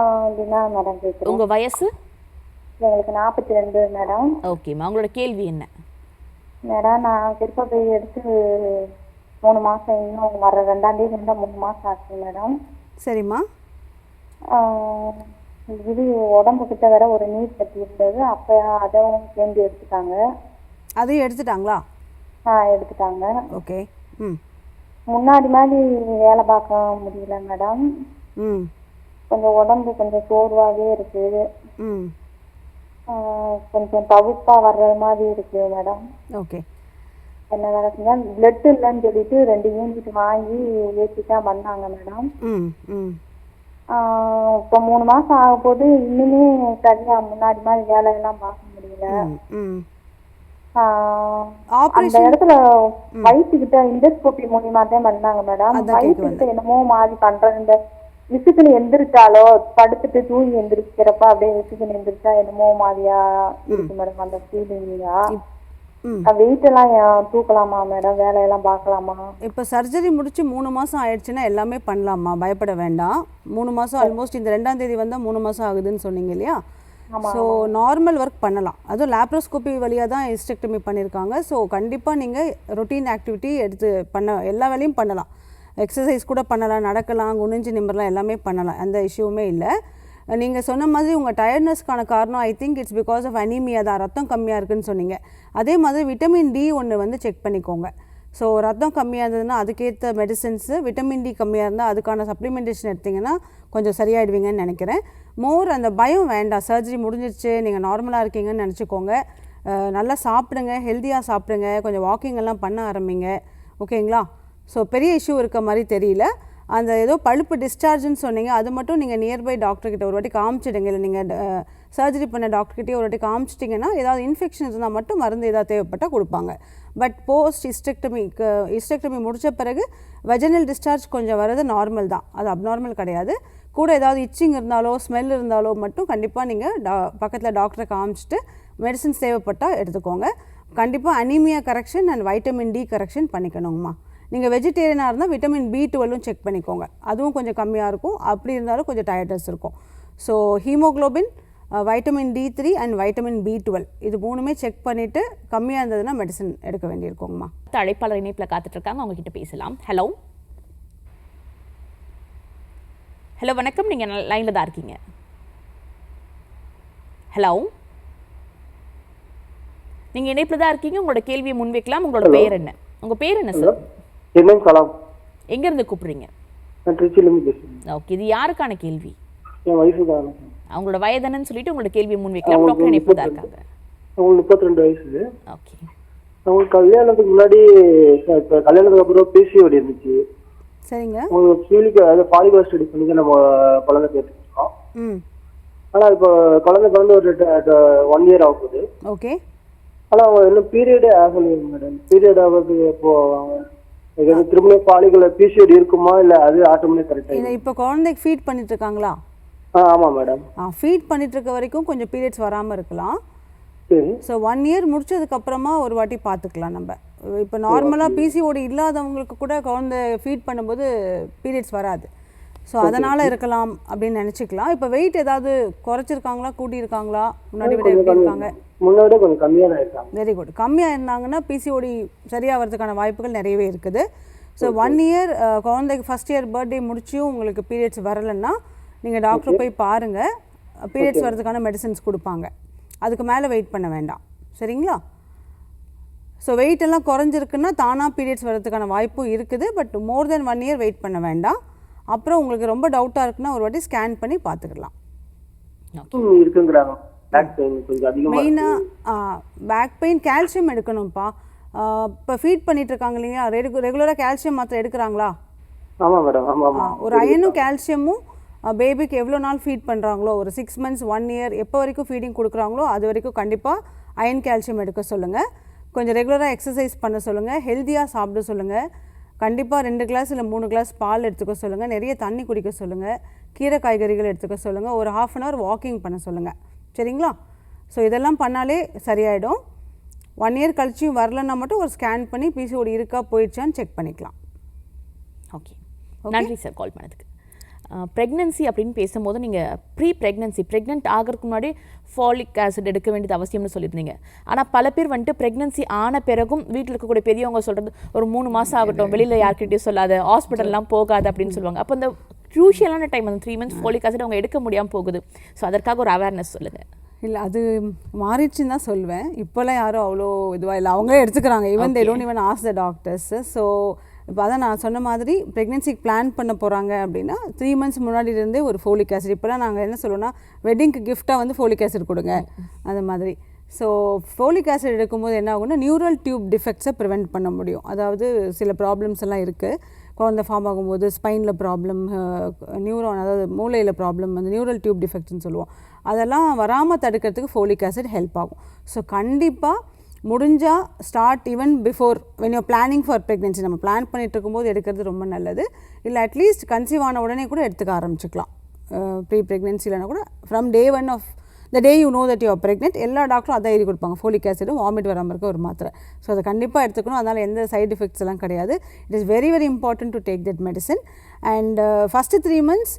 Speaker 3: மேடம் கேட்குறேன்.
Speaker 1: உங்க வயசு?
Speaker 3: எங்களுக்கு 42 மேடம்.
Speaker 1: ஓகேம்மா, உங்களோட கேள்வி என்ன?
Speaker 3: மேடம், நான் கர்ப்பப்பை எடுத்து 3 மாசம், இன்னும் வர 2ஆம் தேதி இருந்தால் 3 மாசம் ஆச்சு மேடம்.
Speaker 2: சரிம்மா.
Speaker 3: இது உடம்பு கிட்ட வேற ஒரு நீர் கட்டி இருந்தது, அப்போ அதுவும் சேர்ந்து எடுத்துட்டாங்க.
Speaker 2: அதையும் எடுத்துட்டாங்களா?
Speaker 3: எடுத்துட்டாங்க.
Speaker 2: ஓகே.
Speaker 3: முன்னாடி மாதிரி வேலை பார்க்க முடியல மேடம். கொஞ்சம் உடம்பு கொஞ்சம் சோர்வாகவே இருக்கு, கொஞ்சம் தவிப்பா வர்ற மாதிரி இருக்கு மேடம்.
Speaker 2: ஓகே.
Speaker 3: என்ன வேலை செஞ்சா பிளட் இல்லைன்னு சொல்லிட்டு 2 யூனிட் வாங்கி ஏற்றி தான் பண்ணாங்க மேடம். இப்போ 3 மாசம் ஆக போது, இன்னுமே சரியா முன்னாடி மாதிரி வேலையெல்லாம் பார்க்க முடியல. அந்த இடத்துல வயிற்றுக்கிட்ட இண்டோஸ்கோபி மூலியமா தான் பண்ணாங்க மேடம். வயிற்றுக்கிட்ட என்னமோ மாதிரி பண்றது, இந்த விசுக்குன்னு எந்திரிச்சாலோ படுத்துட்டு தூங்கி எந்திரிக்கிறப்ப அப்படியே விசுக்குன்னு எந்திரிச்சா என்னமோ மாதிரியா இருக்கு மேடம். அந்த ஃபீலிங்கா வெயிட் எல்லாம் தூக்கலாமா மேடம், வேலையெல்லாம் பார்க்கலாமா?
Speaker 2: இப்போ சர்ஜரி முடிச்சு 3 மாசம் ஆயிடுச்சுன்னா எல்லாமே பண்ணலாமா, பயப்பட வேண்டாம். 3 மாசம் ஆல்மோஸ்ட் இந்த 2ஆம் தேதி வந்தால் 3 மாசம் ஆகுதுன்னு சொன்னீங்க இல்லையா? ஸோ நார்மல் ஒர்க் பண்ணலாம். அதுவும் லேப்ரோஸ்கோபி வழியாக தான் ஹிஸ்டெக்டமி பண்ணியிருக்காங்க. ஸோ கண்டிப்பாக நீங்கள் ரொட்டீன் ஆக்டிவிட்டி எடுத்து எல்லா வேலையும் பண்ணலாம். எக்ஸசைஸ் கூட பண்ணலாம், நடக்கலாம், குனிஞ்சு நிமிரலாம், எல்லாமே பண்ணலாம், எந்த இஷ்யூவுமே இல்லை. நீங்கள் சொன்ன மாதிரி உங்கள் டயர்ட்னஸ்க்கான காரணம் I think it's because of anaemia தான், ரத்தம் கம்மியாக இருக்குதுன்னு சொன்னீங்க. அதே மாதிரி விட்டமின் டி ஒன்று வந்து செக் பண்ணிக்கோங்க. ஸோ ரத்தம் கம்மியாக இருந்ததுன்னா அதுக்கேற்ற மெடிசன்ஸு, விட்டமின் டி கம்மியாக இருந்தால் அதுக்கான சப்ளிமெண்டேஷன் எடுத்திங்கன்னா கொஞ்சம் சரியாயிடுவீங்கன்னு நினைக்கிறேன். மோர் அந்த பயம் வேண்டாம், சர்ஜரி முடிஞ்சிருச்சு, நீங்கள் நார்மலாக இருக்கீங்கன்னு நினச்சிக்கோங்க. நல்லா சாப்பிடுங்க, ஹெல்த்தியாக சாப்பிடுங்க, கொஞ்சம் வாக்கிங் எல்லாம் பண்ண ஆரம்பிங்க. ஓகேங்களா? ஸோ பெரிய இஷ்யூ இருக்க மாதிரி தெரியல. அந்த ஏதோ பழுப்பு டிஸ்சார்ஜ்னு சொன்னீங்க, அது மட்டும் நீங்கள் நியர்பை டாக்டர்கிட்ட ஒரு வாட்டி காமிச்சிடுங்க. இல்லை நீங்கள் சர்ஜரி பண்ண டாக்டர்கிட்டே ஒரு வாட்டி காமிச்சிட்டிங்கன்னா ஏதாவது இன்ஃபெக்ஷன் இருந்தால் மட்டும் மருந்து ஏதாவது தேவைப்பட்டால் கொடுப்பாங்க. பட் போஸ்ட் ஹிஸ்டெக்டமி முடித்த பிறகு வெஜினல் டிஸ்சார்ஜ் கொஞ்சம் வர்றது நார்மல் தான், அது அப்நார்மல் கிடையாது. கூட ஏதாவது இச்சிங் இருந்தாலோ ஸ்மெல் இருந்தாலோ மட்டும் கண்டிப்பாக நீங்கள் பக்கத்தில் டாக்டரை காமிச்சிட்டு மெடிசன்ஸ் தேவைப்பட்டால் எடுத்துக்கோங்க. கண்டிப்பாக anaemia correction and vitamin D correction பண்ணிக்கணுங்கம்மா. நீங்கள் வெஜிடேரியனாக இருந்தால் விட்டமின் B12 செக் பண்ணிக்கோங்க, அதுவும் கொஞ்சம் கம்மியாக இருக்கும். அப்படி இருந்தாலும் கொஞ்சம் டயர்ட்னஸ் இருக்கும். So haemoglobin, vitamin D3 and vitamin B12 இது 3மே செக் பண்ணிவிட்டு கம்மியாக இருந்ததுன்னா மெடிசன் எடுக்க வேண்டியிருக்கோங்கம்மா.
Speaker 1: அழைப்பாளர் இணைப்பில் காத்துட்ருக்காங்க, அவங்ககிட்ட பேசலாம். ஹலோ ஹலோ வணக்கம், நீங்கள் லைனில் தான் இருக்கீங்க. ஹலோ, நீங்கள் இணைப்பில் தான் இருக்கீங்க, உங்களோட கேள்வியை முன்வைக்கலாம். உங்களோட பேர் என்ன? உங்கள் பேர் என்ன சார்? எங்க இருந்து கூப்பிடுறீங்க? ஓகே, இது யாருக்கான கேள்வி? அவங்களோட வயதுன்னு சொல்லிட்டு உங்களோட கேள்வியை முன்வைக்கலாம். டாக்டர் இணைப்பில் தான் இருக்காங்க.
Speaker 4: 32 வயசு.
Speaker 1: ஓகே.
Speaker 4: அவங்களுக்கு கல்யாணத்துக்கு முன்னாடி, கல்யாணத்துக்கு அப்புறம் PCOS இருந்துச்சு.
Speaker 2: சரிங்க.
Speaker 4: ஃபாலிக் ஸ்டடி பண்ணி நம்ம குழந்தை கேட்டுருக்கோம். ஆனா இப்போ குழந்தை பிறந்து ஒரு 1 இயர் ஆகுது.
Speaker 2: ஓகே.
Speaker 4: ஆனால் அவங்க இன்னும் பீரியடே ஆகலைங்க மேடம். பீரியட் ஆகிறதுக்கு எப்போ அவங்க திரும்ப பாலிக்குள்ள பிசிஓடி இருக்குமா இல்லை அது ஆட்டோமேட்டிக் கரெக்டாக?
Speaker 2: இப்போ குழந்தைக்கு ஃபீட் பண்ணிட்டு இருக்காங்களா?
Speaker 4: ஆமாம் மேடம்.
Speaker 2: ஃபீட் பண்ணிட்டு இருக்க வரைக்கும் கொஞ்சம் பீரியட்ஸ் வராமல் இருக்கலாம்.
Speaker 4: சரி.
Speaker 2: ஸோ 1 இயர் முடிச்சதுக்கப்புறமா ஒரு வாட்டி பார்த்துக்கலாம் நம்ம. இப்போ நார்மலாக பிசிஓடி இல்லாதவங்களுக்கு கூட குழந்தை ஃபீட் பண்ணும்போது பீரியட்ஸ் வராது. ஸோ அதனால் இருக்கலாம் அப்படின்னு நினச்சிக்கலாம். இப்போ வெயிட் ஏதாவது குறைச்சிருக்காங்களா, கூட்டியிருக்காங்களா, முன்னாடி விட எப்படி இருக்காங்க?
Speaker 4: முன்னாடி கொஞ்சம் கம்மியாக தான் இருக்காங்க.
Speaker 2: Very good. கம்மியாக இருந்தாங்கன்னா பிசிஓடி சரியாகிறதுக்கான வாய்ப்புகள் நிறையவே இருக்குது. ஸோ 1 இயர் குழந்தைக்கு ஃபஸ்ட் இயர் பர்த்டே முடிச்சியும் உங்களுக்கு பீரியட்ஸ் வரலைன்னா நீங்கள் டாக்டர் போய் பாருங்கள். பீரியட்ஸ் வரதுக்கான மெடிசன்ஸ் கொடுப்பாங்க. அதுக்கு மேலே வெயிட் பண்ண வேண்டாம். சரிங்களா? ஸோ வெயிட் எல்லாம் குறைஞ்சிருக்குன்னா தானாக பீரியட்ஸ் வரதுக்கான வாய்ப்பும் இருக்குது. But more than 1 year wait பண்ண வேண்டாம். அப்புறம் உங்களுக்கு ரொம்ப டவுட்டாக இருக்குன்னா ஒரு வாட்டி ஸ்கேன் பண்ணி பார்த்துக்கலாம். மெயினாக பேக் பெயின் கால்சியம் எடுக்கணும்ப்பா. இப்போ ஃபீட் பண்ணிட்டு இருக்காங்க இல்லையா, ரெகுலராக கால்சியம் மாத்திரை எடுக்கிறாங்களா?
Speaker 4: ஆமாம் மேடம். ஆமாம்.
Speaker 2: ஒரு அயனும் கால்சியமும் பேபிக்கு எவ்வளோ நாள் ஃபீட் பண்ணுறாங்களோ, ஒரு 6 months 1 இயர் எப்போ வரைக்கும் ஃபீடிங் கொடுக்குறாங்களோ அது வரைக்கும் கண்டிப்பாக அயன் கால்சியம் எடுக்க சொல்லுங்கள். கொஞ்சம் ரெகுலராக எக்ஸசைஸ் பண்ண சொல்லுங்கள். ஹெல்த்தியாக சாப்பிட சொல்லுங்கள். கண்டிப்பாக 2 கிளாஸ் இல்லை 3 கிளாஸ் பால் எடுத்துக்க சொல்லுங்கள். நிறைய தண்ணி குடிக்க சொல்லுங்கள். கீரை காய்கறிகள் எடுத்துக்க சொல்லுங்கள். ஒரு 1/2 hour வாக்கிங் பண்ண சொல்லுங்கள். சரிங்களா? ஸோ இதெல்லாம் பண்ணாலே சரியாயிடும். 1 இயர் கழிச்சியும் வரலன்னா மட்டும் ஒரு ஸ்கேன் பண்ணி பிசிஓடி இருக்கா போயிடுச்சான்னு செக் பண்ணிக்கலாம்.
Speaker 1: ஓகே, நன்றி சார் கால் பண்ணதுக்கு. ப்ரெக்னன்சி அப்படின்னு பேசும்போது நீங்கள் ப்ரெக்னென்ட் ஆகிறதுக்கு முன்னாடி ஃபாலிக் ஆசிட் எடுக்க வேண்டியது அவசியம்னு சொல்லியிருந்தீங்க. ஆனால் பல பேர் வந்துட்டு ப்ரெக்னன்சி ஆன பிறகும் வீட்டில் இருக்கக்கூடிய பெரியவங்க சொல்கிறது ஒரு 3 மாதம் ஆகட்டும், வெளியில் யார்கிட்டையும் சொல்லாத, ஹாஸ்பிட்டல்லாம் போகாது அப்படின்னு சொல்லுவாங்க. அப்போ அந்த க்ரூஷியலான டைம் அந்த 3 months ஃபாலிக் ஆசிட் அவங்க எடுக்க முடியாமல் போகுது. ஸோ அதற்காக ஒரு அவேர்னஸ் சொல்லுங்கள்.
Speaker 2: இல்லை, அது மாறிடுச்சுன்னு தான் சொல்வேன். இப்போல்லாம் யாரும் அவ்வளோ இதுவாக இல்லை, அவங்களே எடுத்துக்கிறாங்க. Even they don't even ask the doctors. So இப்போ அதான் நான் சொன்ன மாதிரி ப்ரெக்னென்சிக்கு பிளான் பண்ண போகிறாங்க அப்படின்னா 3 months முன்னாடியிலேருந்தே ஒரு ஃபோலிக் ஆசிட், இப்போலாம் நாங்கள் என்ன சொல்லுவோம்னா வெட்டிங்க்கு கிஃப்டாக வந்து ஃபோலிக் ஆசிட் கொடுங்க அந்த மாதிரி. ஸோ ஃபோலிக் ஆசிட் எடுக்கும்போது என்ன ஆகும்னா நியூரல் டியூப் டிஃபெக்ட்ஸை ப்ரிவெண்ட் பண்ண முடியும். அதாவது சில ப்ராப்ளம்ஸ் எல்லாம் இருக்குது. குழந்தை ஃபார்ம் ஆகும்போது ஸ்பைனில் ப்ராப்ளம், நியூரான் அதாவது மூளையில் ப்ராப்ளம், அந்த நியூரல் டியூப் டிஃபெக்ட்ஸ்னு சொல்லுவோம். அதெல்லாம் வராமல் தடுக்கிறதுக்கு ஃபோலிக் ஆசிட் ஹெல்ப் ஆகும். ஸோ கண்டிப்பாக முடிஞ்சால் start even before when you're planning for pregnancy, நம்ம பிளான் பண்ணிட்டு இருக்கும்போது எடுக்கிறது ரொம்ப நல்லது. இல்லை அட்லீஸ்ட் கன்சீவ் ஆன உடனே கூட எடுத்துக்க ஆரம்பிச்சுக்கலாம். ப்ரீ ப்ரெக்னென்சிலனா கூட from day 1 of the day you know that you are pregnant, எல்லா டாக்டரும் அதான் எழுதி கொடுப்பாங்க. ஃபோலிக் ஆசிடும் வாமிட் வராமல் இருக்க ஒரு மாத்திரை. ஸோ அதை கண்டிப்பாக எடுத்துக்கணும். அதனால் எந்த சைட் எஃபெக்ட்ஸ் எல்லாம் கிடையாது. It is very very important to take that medicine. And first 3 months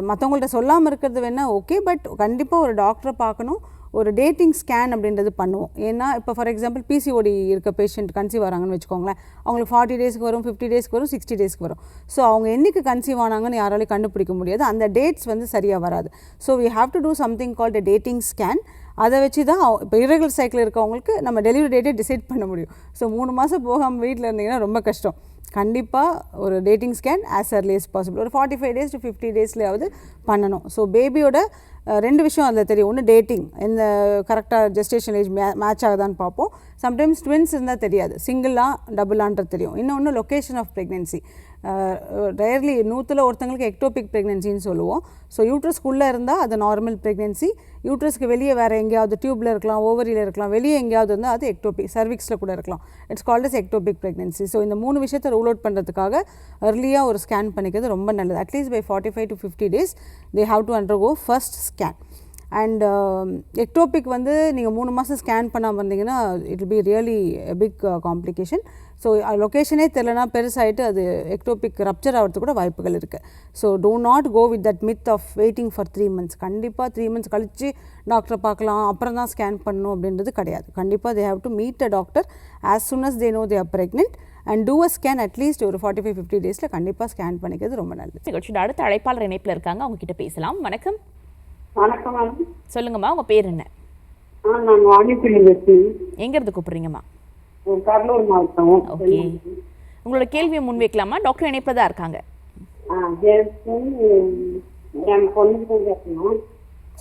Speaker 2: மற்றவங்கள்ட்ட சொல்லாமல் இருக்கிறது வேணால் ஓகே, பட் கண்டிப்பாக ஒரு டாக்டரை பார்க்கணும். ஒரு டேட்டிங் ஸ்கேன் அப்படின்றது பண்ணுவோம். ஏன்னா இப்போ ஃபார் எக்ஸாம்பிள் பிசிஓடி இருக்க பேஷண்ட் கன்சீவ் ஆகிறாங்கன்னு வச்சுக்கோங்களேன், அவங்களுக்கு 40 daysக்கு வரும், 50 daysக்கு வரும், 60 daysக்கு வரும். ஸோ அவங்க என்றைக்கு கன்சீவ் ஆனாங்கன்னு யாராலையும் கண்டுபிடிக்க முடியாது. அந்த டேட்ஸ் வந்து சரியாக வராது. So we have to do something called a dating scan. அதை வச்சு தான் இப்போ irregular சைக்கிள் இருக்கவங்களுக்கு நம்ம டெலிவரி டேட்டே டிசைட் பண்ண முடியும். ஸோ 3 மாதம் போகாமல் வீட்டில் இருந்தீங்கன்னா ரொம்ப கஷ்டம். கண்டிப்பாக ஒரு dating scan as early as possible ஒரு 45 days to 50 daysலையாவது பண்ணணும். ஸோ பேபியோட 2 விஷயம் அதில் தெரியும். ஒன்று டேட்டிங், இந்த கரெக்டாக ஜெஸ்டேஷன் ஏஜ் மேட்ச் ஆகுதான்னு பார்ப்போம். சம்டைம்ஸ் ட்வின்ஸ் இருந்தால் தெரியாது, சிங்கிளாக டபுளான்றது தெரியும். இன்னொன்று லொக்கேஷன் ஆஃப் ப்ரெக்னென்சி. ரேர்லி 100ல் ஒருத்தங்களுக்கு எக்டோபிக் ப்ரெக்னென்சின்னு சொல்லுவோம். ஸோ யூட்ரஸ்க்குள்ளே இருந்தால் அது நார்மல் ப்ரெக்னென்சி. யூட்ரஸ்க்கு வெளியே வேறு எங்கேயாவது டியூப்பில் இருக்கலாம், ஓவரியில் இருக்கலாம், வெளியே எங்கேயாவது இருந்தால் அது எக்டோபிக், சர்விக்ஸில் கூட இருக்கலாம். It's called as ectopic pregnancy. So இந்த 3 விஷயத்தை ரூல் அவுட் பண்ணுறதுக்காக early-ஆ ஒரு ஸ்கேன் பண்ணிக்கிறது ரொம்ப நல்லது. At least by 45 to 50 days they have to undergo first scan. And ectopic வந்து நீங்கள் 3 மாதம் ஸ்கேன் பண்ணாமல் இருந்தீங்கன்னா it will be really big complication. So லொக்கேஷனே தெரிலனா பெருசாகிட்டு அது எக்டோபிக் ரப்சர் ஆகிறதுக்கு கூட வாய்ப்புகள் இருக்குது. So do not go with that myth of waiting for 3 months. கண்டிப்பாக 3 months கழித்து டாக்டரை பார்க்கலாம், அப்புறம் தான் ஸ்கேன் பண்ணணும் அப்படின்றது கிடையாது. கண்டிப்பாக தே have to meet a doctor as soon as they know they are pregnant and do a scan at least ஒரு 45-50 daysல கண்டிப்பாக ஸ்கேன் பண்ணிக்கிறது ரொம்ப நல்லது.
Speaker 1: நிகழ்ச்சியோட அடுத்த அழைப்பாளர் இணைப்பில் இருக்காங்க, அவங்க கிட்ட பேசலாம். வணக்கம்.
Speaker 5: வணக்கம் மேடம்.
Speaker 1: சொல்லுங்கம்மா, உங்க பேர் என்ன?
Speaker 5: நான் வாணிப்பிள்ளை பேசுறேன்.
Speaker 1: எங்க இருந்து கூப்பிடுறீங்கம்மா?
Speaker 5: கடலூர் மாவட்டம்.
Speaker 1: ஓகே, உங்களோட கேள்வியை முன்வைக்கலாமா? டாக்டர் இணைப்பில் தான் இருக்காங்க.
Speaker 5: என் பொண்ணுக்கு கேட்கணும்.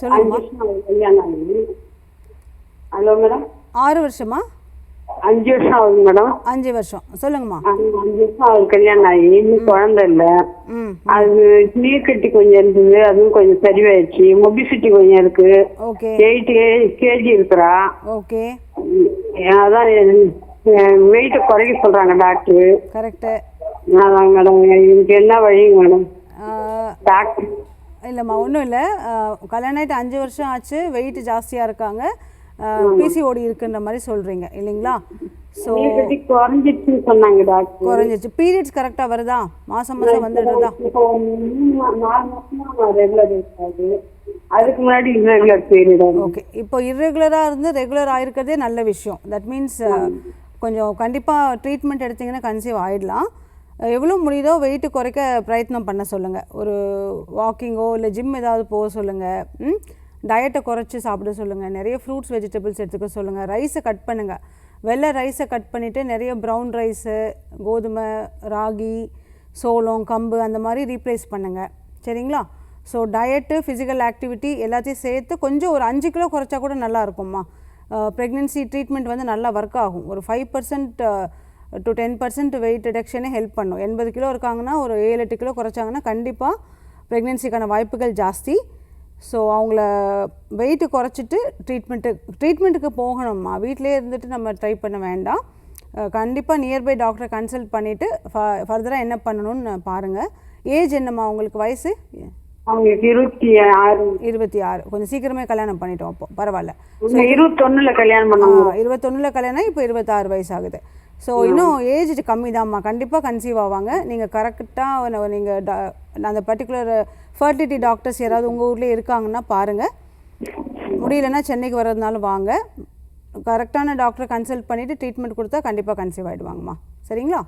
Speaker 2: சொல்லுங்கம்மா.
Speaker 5: கல்யாணம் ஆகி. Hello madam.
Speaker 2: 6 வருஷமா?
Speaker 5: 5 வருஷம் ஆகுது மேடம்.
Speaker 2: 5 வருஷம் சொல்லுங்கம்மா.
Speaker 5: 5 வருஷம் ஆகுது கல்யாணம் ஆகி, இன்னும் குழந்தை இல்ல.
Speaker 2: ம்
Speaker 5: அது நீர் கட்டி கொஞ்சம் இருந்தது, அதுவும் கொஞ்சம் சரிவாயிடுச்சு. மொபிசிட்டி கொஞ்சம் இருக்கு.
Speaker 2: ஓகே
Speaker 5: 8 kg இருக்கிறா.
Speaker 2: ஓகே
Speaker 5: அதான் வெயிட்ட குறைக்க சொல்றாங்க டாக்டர்.
Speaker 2: கரெக்டு.
Speaker 5: அதான் மேடம், இதுக்கு என்ன வழி மேடம் டாக்டர்?
Speaker 2: இல்லைம்மா ஒன்றும் இல்லை. கல்யாணம் ஆகிட்டு 5 வருஷம் ஆச்சு, வெயிட் ஜாஸ்தியாக இருக்காங்க, பிசிஓடி இருக்குன்ற மாதிரி சொல்கிறீங்க இல்லைங்களா? ஸோ
Speaker 5: குறைஞ்சிச்சு சொன்னாங்க டாக்டர்.
Speaker 2: குறைஞ்சிச்சு. பீரியட்ஸ் கரெக்டாக வருதா? மாதம் மாதம் வந்துடுறதா?
Speaker 5: 4 மாசமா ரெகுலர் இருக்காது, அதுக்கு முன்னாடி இர்ரெகுலர் பீரியட்.
Speaker 2: ஓகே, இப்போ இர்ரெகுலராக இருந்து ரெகுலர் ஆகிருக்கிறதே நல்ல விஷயம். தட் மீன்ஸ் கொஞ்சம் கண்டிப்பாக ட்ரீட்மெண்ட் எடுத்திங்கன்னா கன்சீவ் ஆகிடலாம். எவ்வளோ முடியுதோ வெயிட்டு குறைக்க பிரயத்னம் பண்ண சொல்லுங்கள். ஒரு வாக்கிங்கோ இல்லை ஜிம் ஏதாவது போக சொல்லுங்கள். டயட்டை குறைச்சி சாப்பிட சொல்லுங்கள். நிறைய ஃப்ரூட்ஸ் வெஜிடபிள்ஸ் எடுத்துக்க சொல்லுங்கள். ரைஸை கட் பண்ணுங்கள். வெள்ளை ரைஸை கட் பண்ணிவிட்டு நிறைய ப்ரௌன் ரைஸு, கோதுமை, ராகி, சோளம், கம்பு அந்த மாதிரி ரீப்ளேஸ் பண்ணுங்கள். சரிங்களா? ஸோ டயட்டு, ஃபிசிக்கல் ஆக்டிவிட்டி எல்லாத்தையும் சேர்த்து கொஞ்சம் ஒரு 5 கிலோ குறைச்சா கூட நல்லா இருக்கும்மா. ப்ரெக்னென்சி ட்ரீட்மெண்ட் வந்து நல்லா ஒர்க் ஆகும். ஒரு 5% to 10% வெயிட் ரிடக்ஷனே ஹெல்ப் பண்ணும். 80 கிலோ இருக்காங்கன்னா ஒரு 7-8 கிலோ குறைச்சாங்கன்னா கண்டிப்பாக ப்ரெக்னென்சிக்கான வாய்ப்புகள் ஜாஸ்தி. ஸோ அவங்கள வெயிட்டு குறைச்சிட்டு ட்ரீட்மெண்ட்டுக்கு போகணும்மா. வீட்டிலே இருந்துட்டு நம்ம ட்ரை பண்ண வேண்டாம். கண்டிப்பாக நியர்பை டாக்டரை கன்சல்ட் பண்ணிவிட்டு ஃபர்தராக என்ன பண்ணணும்னு பாருங்கள். ஏஜ் என்னம்மா உங்களுக்கு? வயசு
Speaker 5: அவங்களுக்கு 26.
Speaker 2: 26. கொஞ்சம் சீக்கிரமே கல்யாணம் பண்ணிட்டோம். அப்போ பரவாயில்ல.
Speaker 5: 21ல கல்யாணம் பண்ணாங்க.
Speaker 2: 21ல கல்யாணம், இப்போ 26 வயசு ஆகுது. ஸோ இன்னும் ஏஜ் கம்மி தான்மா. கண்டிப்பாக கன்சீவ் ஆவாங்க. நீங்கள் கரெக்டாக நீங்கள் அந்த பர்டிகுலர் ஃபர்டிலிட்டி டாக்டர்ஸ் யாராவது உங்கள் ஊர்லேயே இருக்காங்கன்னா பாருங்கள். முடியலன்னா சென்னைக்கு வர்றதுனாலும் வாங்க. கரெக்டான டாக்டரை கன்சல்ட் பண்ணிவிட்டு ட்ரீட்மெண்ட் கொடுத்தா கண்டிப்பாக கன்சீவ் ஆகிடுவாங்கம்மா. சரிங்களா?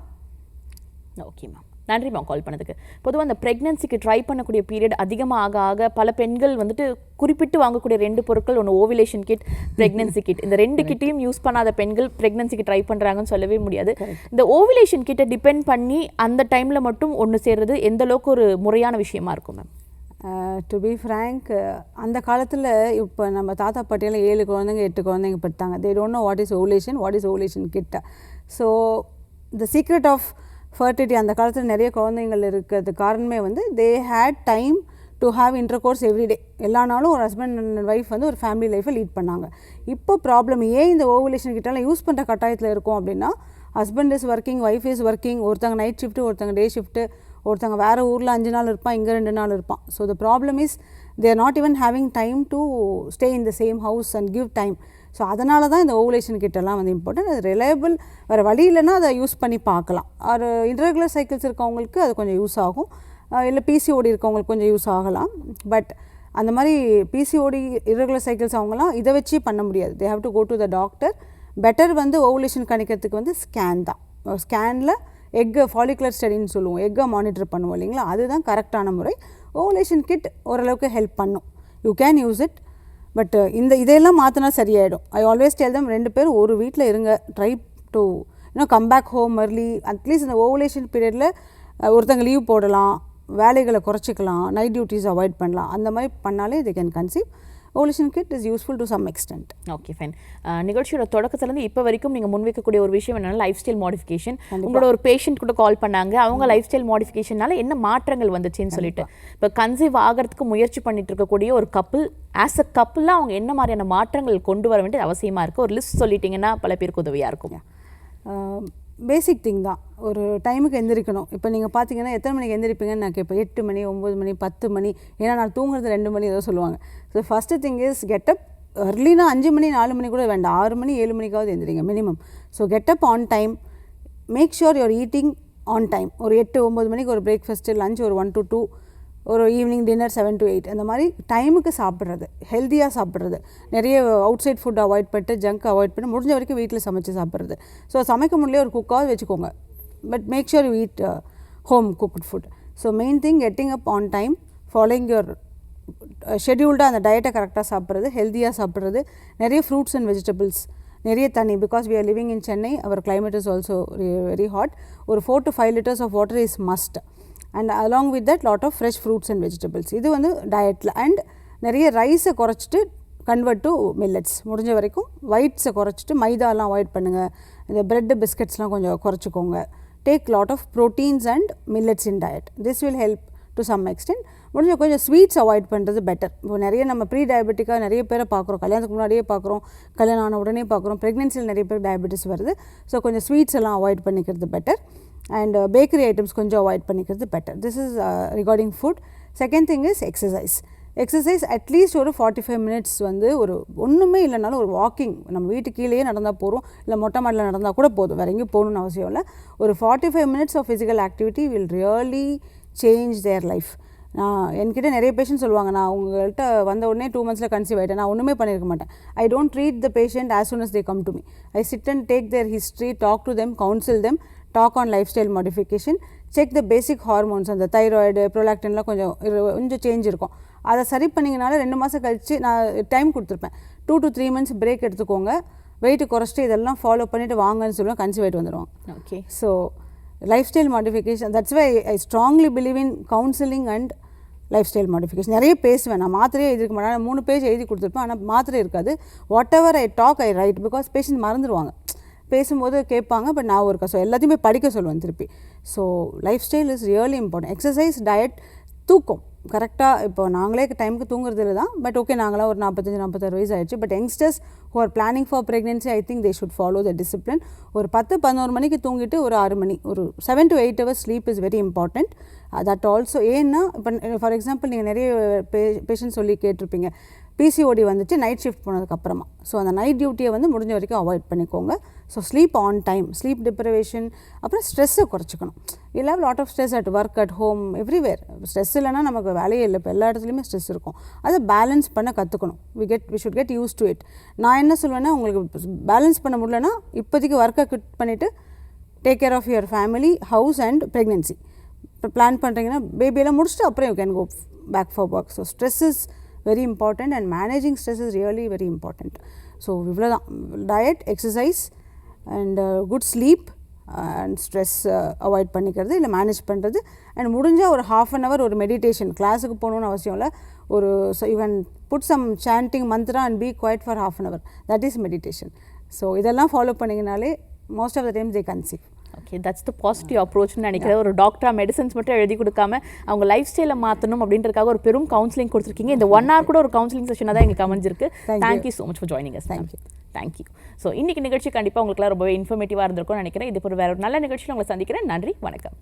Speaker 1: ஓகேம்மா, நன்றிம்மா கால் பண்ணதுக்கு. பொதுவாக அந்த ப்ரெக்னென்சிக்கு ட்ரை பண்ணக்கூடிய பீரியட் அதிகமாக ஆக பல பெண்கள் வந்துட்டு குறிப்பிட்டு வாங்கக்கூடிய 2 பொருட்கள், ஒன்று ஓவிலேஷன் கிட், ப்ரெக்னென்சி கிட். இந்த 2 கிட்டையும் யூஸ் பண்ணாத பெண்கள் ப்ரெக்னென்சிக்கு ட்ரை பண்ணுறாங்கன்னு சொல்லவே முடியாது. இந்த ஓவிலேஷன் கிட்டை டிபெண்ட் பண்ணி அந்த டைமில் மட்டும் ஒன்று சேர்றது எந்த அளவுக்கு ஒரு முறையான விஷயமா இருக்கும் மேம்?
Speaker 2: டு பி ஃப்ரேங்க், அந்த காலத்தில் இப்போ நம்ம தாத்தா பாட்டியெல்லாம் 7 குழந்தைங்க 8 குழந்தைங்க பெற்றாங்க. They don't know what is ovulation kit. So the secret of fertility அந்த காலத்தில் நிறைய குழந்தைங்கள் இருக்கிறது காரணமே வந்து they had time to have intercourse everyday. எல்லா நாளும் ஒரு ஹஸ்பண்ட் அண்ட் ஒய்ஃப் வந்து ஒரு ஃபேமிலி லைஃப்பை லீட் பண்ணாங்க. இப்போ ப்ராப்ளம் ஏன் இந்த ஓவுலேஷன் கிட்டலாம் யூஸ் பண்ணுற கட்டாயத்தில் இருக்கும் அப்படின்னா, husband is working, wife is working. ஒருத்தங்க நைட் ஷிஃப்ட்டு, ஒருத்தங்க டே ஷிஃப்ட்டு, ஒருத்தங்க வேறு ஊரில் 5 நாள் இருப்பான், இங்கே 2 நாள் இருப்பான். So the problem is they are not even having time to stay in the same house and give time. So அதனால தான் இந்த ஓவுலேஷன் கிட்டெல்லாம் வந்து இம்பார்ட்டன்ட். அது ரிலையபிள், வேறு வழி இல்லைன்னா அதை யூஸ் பண்ணி பார்க்கலாம். ஒரு இர்ரெகுலர் சைக்கிள்ஸ் இருக்கவங்களுக்கு அது கொஞ்சம் யூஸ் ஆகும். இல்லை பிசிஓடி இருக்கவங்களுக்கு கொஞ்சம் யூஸ் ஆகலாம். பட் அந்த மாதிரி பிசிஓடி, இர்ரெகுலர் சைக்கிள்ஸ் அவங்களாம் இதை வச்சு பண்ண முடியாது. They have to go to the doctor. Better வந்து ஓவுலேஷன் கணிக்கிறதுக்கு வந்து ஸ்கேன் தான். ஸ்கேனில் எக்கு ஃபாலிகுலர் ஸ்டடின்னு சொல்லுவோம், எக்கை மானிட்டர் பண்ணுவோம் இல்லைங்களா, அதுதான் கரெக்டான முறை. ஓவுலேஷன் கிட் ஓரளவுக்கு ஹெல்ப் பண்ணும். You can use it. But இதையெல்லாம் மாற்றினா சரியாயிடும். ஐ ஆல்வேஸ் டெல் தம், 2 பேர் ஒரு வீட்டில் இருங்க. Try to come back home early. At least இந்த ஓவுலேஷன் பீரியடில் ஒருத்தங்க லீவ் போடலாம், வேலைகளை குறைச்சிக்கலாம், நைட் டியூட்டிஸ் அவாய்ட் பண்ணலாம். அந்த மாதிரி பண்ணாலே they can conceive. Ovulation kit is useful to some extent.
Speaker 1: Okay, fine. நிகழ்ச்சியோட தொடக்கத்துலேருந்து இப்போ வரைக்கும் நீங்கள் முன்வைக்கக்கூடிய ஒரு விஷயம் என்னன்னா லைஃப் ஸ்டைல் மாடிஃபிகேஷன். உங்களோட ஒரு பேஷண்ட் கூட கால் பண்ணாங்க, அவங்க லைஃப் ஸ்டைல் மாடிஃபிகேஷனால என்ன மாற்றங்கள் வந்துச்சுன்னு சொல்லிட்டு. இப்போ கன்சீவ் ஆகிறதுக்கு முயற்சி பண்ணிட்டு இருக்கக்கூடிய ஒரு கப்பிள், ஆஸ் அ கப்பிளாக அவங்க என்ன மாதிரியான மாற்றங்கள் கொண்டு வர வேண்டியது அவசியமாக இருக்குது? ஒரு லிஸ்ட் சொல்லிட்டீங்கன்னா பல பேருக்கு உதவியாக இருக்கும்.
Speaker 2: பேசிக் திங் தான். ஒரு டைமுக்கு எந்திரிக்கணும். இப்போ நீங்கள் பார்த்தீங்கன்னா எத்தனை மணிக்கு எந்திரிப்பீங்கன்னு நான் கேட்பேன். 8 மணி, 9 மணி, 10 மணி. ஏன்னா நான் தூங்குறது 2 மணி ஏதோ சொல்லுவாங்க. So first thing is get up earlyனா 5 மணி 4 மணி கூட வேண்டாம், 6 மணி 7 மணிக்காவது எந்திரிங்க minimum. So get up on time, make sure your eating on time. ஒரு 8-9 மணிக்கு ஒரு பிரேக்ஃபாஸ்ட்டு, லஞ்ச் ஒரு 1 to 2, ஒரு ஈவினிங் டின்னர் 7 to 8. அந்த மாதிரி டைமுக்கு சாப்பிட்றது, ஹெல்த்தியாக சாப்பிட்றது, நிறைய அவுட் சைட் ஃபுட் அவாய்ட் பண்ணிட்டு, ஜங்க் அவாய்ட் பண்ணி, முடிஞ்ச வரைக்கும் வீட்டில் சமைச்சு சாப்பிட்றது. ஸோ சமைக்க முடியல ஒரு குக்காவது வச்சுக்கோங்க, but make sure you eat home cooked food. So main thing getting up on time, following your ஷெட்யூல்டாக அந்த டயட்டை கரெக்டாக சாப்பிட்றது, ஹெல்த்தியாக சாப்பிட்றது, நிறைய ஃப்ரூட்ஸ் அண்ட் வெஜிடபிள்ஸ், நிறைய தண்ணி. Because we are living in Chennai, our climate is also very hot. ஒரு 4 to 5 liters of water is must. And along with that lot of fresh fruits and vegetables. இது வந்து டயட்டில். And நிறைய ரைஸை குறைச்சிட்டு convert to millets. முடிஞ்ச வரைக்கும் ஒயிட்ஸை குறைச்சிட்டு மைதாலாம் அவாய்ட் பண்ணுங்கள். இந்த பிரெட்டு பிஸ்கட்ஸ்லாம் கொஞ்சம் குறைச்சிக்கோங்க. Take lot of proteins and millets in diet. This will help to some extent. முடிஞ்ச கொஞ்சம் ஸ்வீட்ஸ் அவாய்ட் பண்ணுறது பெட்டர். இப்போ நிறைய நம்ம ப்ரீ டயபெட்டிக்காக நிறைய பேரை பார்க்குறோம், கல்யாணத்துக்கு முன்னாடியே பார்க்குறோம், கல்யாணம் ஆன உடனே பார்க்குறோம், ப்ரெக்னென்சியில் நிறைய பேர் டயபெட்டிஸ் வருது. ஸோ கொஞ்சம் ஸ்வீட்ஸ் எல்லாம் அவாய்ட் பண்ணிக்கிறது பெட்டர். அண்ட் பேக்கரி ஐட்டம்ஸ் கொஞ்சம் அவாய்ட் பண்ணிக்கிறது better. This is regarding food. Second thing is exercise. Exercise at least ஒரு 45 மினிட்ஸ் வந்து ஒரு ஒன்றுமே இல்லைனாலும் ஒரு வாக்கிங், நம்ம வீட்டு கீழேயே நடந்தால் போகிறோம், இல்லை மொட்டை மாடியில் நடந்தால் கூட போதும், வேறு எங்கேயும் போகணுன்னு அவசியம் இல்லை. ஒரு 45 minutes of physical activity will really change their life. நான் என்கிட்ட நிறைய பேஷண்ட் சொல்லுவாங்க, நான் உங்கள்கிட்ட வந்த உடனே 2 months கன்சீவ் ஆகிட்டேன், நான் ஒன்றுமே பண்ணியிருக்க மாட்டேன். I don't treat the patient as soon as they come to me. I sit and take their history, talk to them, counsel them, talk on lifestyle modification, check the basic hormones, அந்த thyroid ப்ரோலாக்டின்லாம் கொஞ்சம் change இருக்கும். அதை சரி பண்ணிங்கனால 2 மாதம் கழிச்சு நான் time கொடுத்துருப்பேன். 2 to 3 months பிரேக் எடுத்துக்கோங்க, வெயிட்டு குறைச்சிட்டு இதெல்லாம் ஃபாலோ பண்ணிவிட்டு வாங்கன்னு சொல்லுவேன், கன்சீவ் ஆகிட்டு வந்துடுவாங்க. Okay, so lifestyle modification, that's why I strongly believe in counselling and lifestyle modification. நிறைய பேசுவேன், நான் மாத்திரையே எழுதிருக்க மாட்டேன், 3 பேஜ் எழுதி கொடுத்துருப்பேன், ஆனால் மாத்திரை இருக்காது. Whatever I talk I write, because patient மறந்துடுவாங்க, பேசும்போது கேட்பாங்க, பட் நான் இருக்கேன். ஸோ எல்லாத்தையுமே படிக்க சொல்லுவேன் திருப்பி. So life style is really important. Exercise, diet, தூக்கம் கரெக்டாக. இப்போ நாங்களே டைமுக்கு தூங்குறதுல தான், பட் ஓகே நாங்களாம் ஒரு 45-46 வயசு ஆயிடுச்சு. But youngsters who are planning for pregnancy, I think they should follow the discipline. ஒரு 10-11 மணிக்கு தூங்கிட்டு ஒரு 6 மணி, ஒரு 7 to 8 hours sleep is very important. That also, ஏன்னா இப்போ ஃபார் எக்ஸாம்பிள் நீங்கள் நிறைய பேஷண்ட் சொல்லி கேட்டிருப்பீங்க, பிசிஓடி வந்துட்டு நைட் ஷிஃப்ட் போனதுக்கப்புறமா. ஸோ அந்த நைட் டியூட்டியை வந்து முடிஞ்ச வரைக்கும் அவாய்ட் பண்ணிக்கோங்க. So sleep on time, sleep deprivation, அப்புறம் ஸ்ட்ரெஸ்ஸை குறைச்சிக்கணும். Will have lot of stress at work, at home, everywhere. Stress இல்லைனா நமக்கு வேலையே இல்லை, இப்போ எல்லா இடத்துலையுமே ஸ்ட்ரெஸ் இருக்கும். அதை பேலன்ஸ் பண்ண கற்றுக்கணும். We should get used to it. நான் என்ன சொல்லுவேன்னா, உங்களுக்கு பேலன்ஸ் பண்ண முடியலன்னா இப்போதைக்கு ஒர்க்கை குவிட் பண்ணிவிட்டு take care of your family, house and pregnancy. இப்போ பிளான் பண்ணுறீங்கன்னா பேபியெல்லாம் முடிச்சுட்டு அப்புறம் you can go back for work. So stress is very important and managing stress is really very important. So இவ்வளோதான், diet, exercise and good sleep and stress avoid பண்ணிக்கிறது, இல்லை manage பண்ணுறது. And முடிஞ்சால் ஒரு 1/2 hour ஒரு மெடிடேஷன், கிளாஸுக்கு போகணுன்னு அவசியம் இல்லை, ஒரு you can put some chanting mantra and be quiet for 1/2 hour. That is meditation. So இதெல்லாம் ஃபாலோ பண்ணிங்கனாலே most of the times they conceive.
Speaker 1: Okay, that's the positive அப்ரோச்னு நினைக்கிறேன். ஒரு டாக்டரா மெடிசன்ஸ் மட்டும் எழுதி கொடுக்காம அவங்க லைஃப் ஸ்டைலை மாற்றணும் அப்படின்றதுக்காக ஒரு பெரும் கவுன்சிலிங் கொடுத்துருக்கீங்க. இந்த 1 hour கூட ஒரு கவுன்சிலிங் செஷனாக தான் எங்களுக்கு அமைஞ்சிருக்கு. Thank you so much for joining us. Thank you. So இன்னைக்கு நிகழ்ச்சி கண்டிப்பாக உங்களுக்குலாம் ரொம்பவே இன்ஃபர்மேட்டிவாக இருந்திருக்கும்னு நினைக்கிறேன். இது ஒரு வேற ஒரு நல்ல நிகழ்ச்சியில் உங்களை சந்திக்கிறேன். நன்றி, வணக்கம்.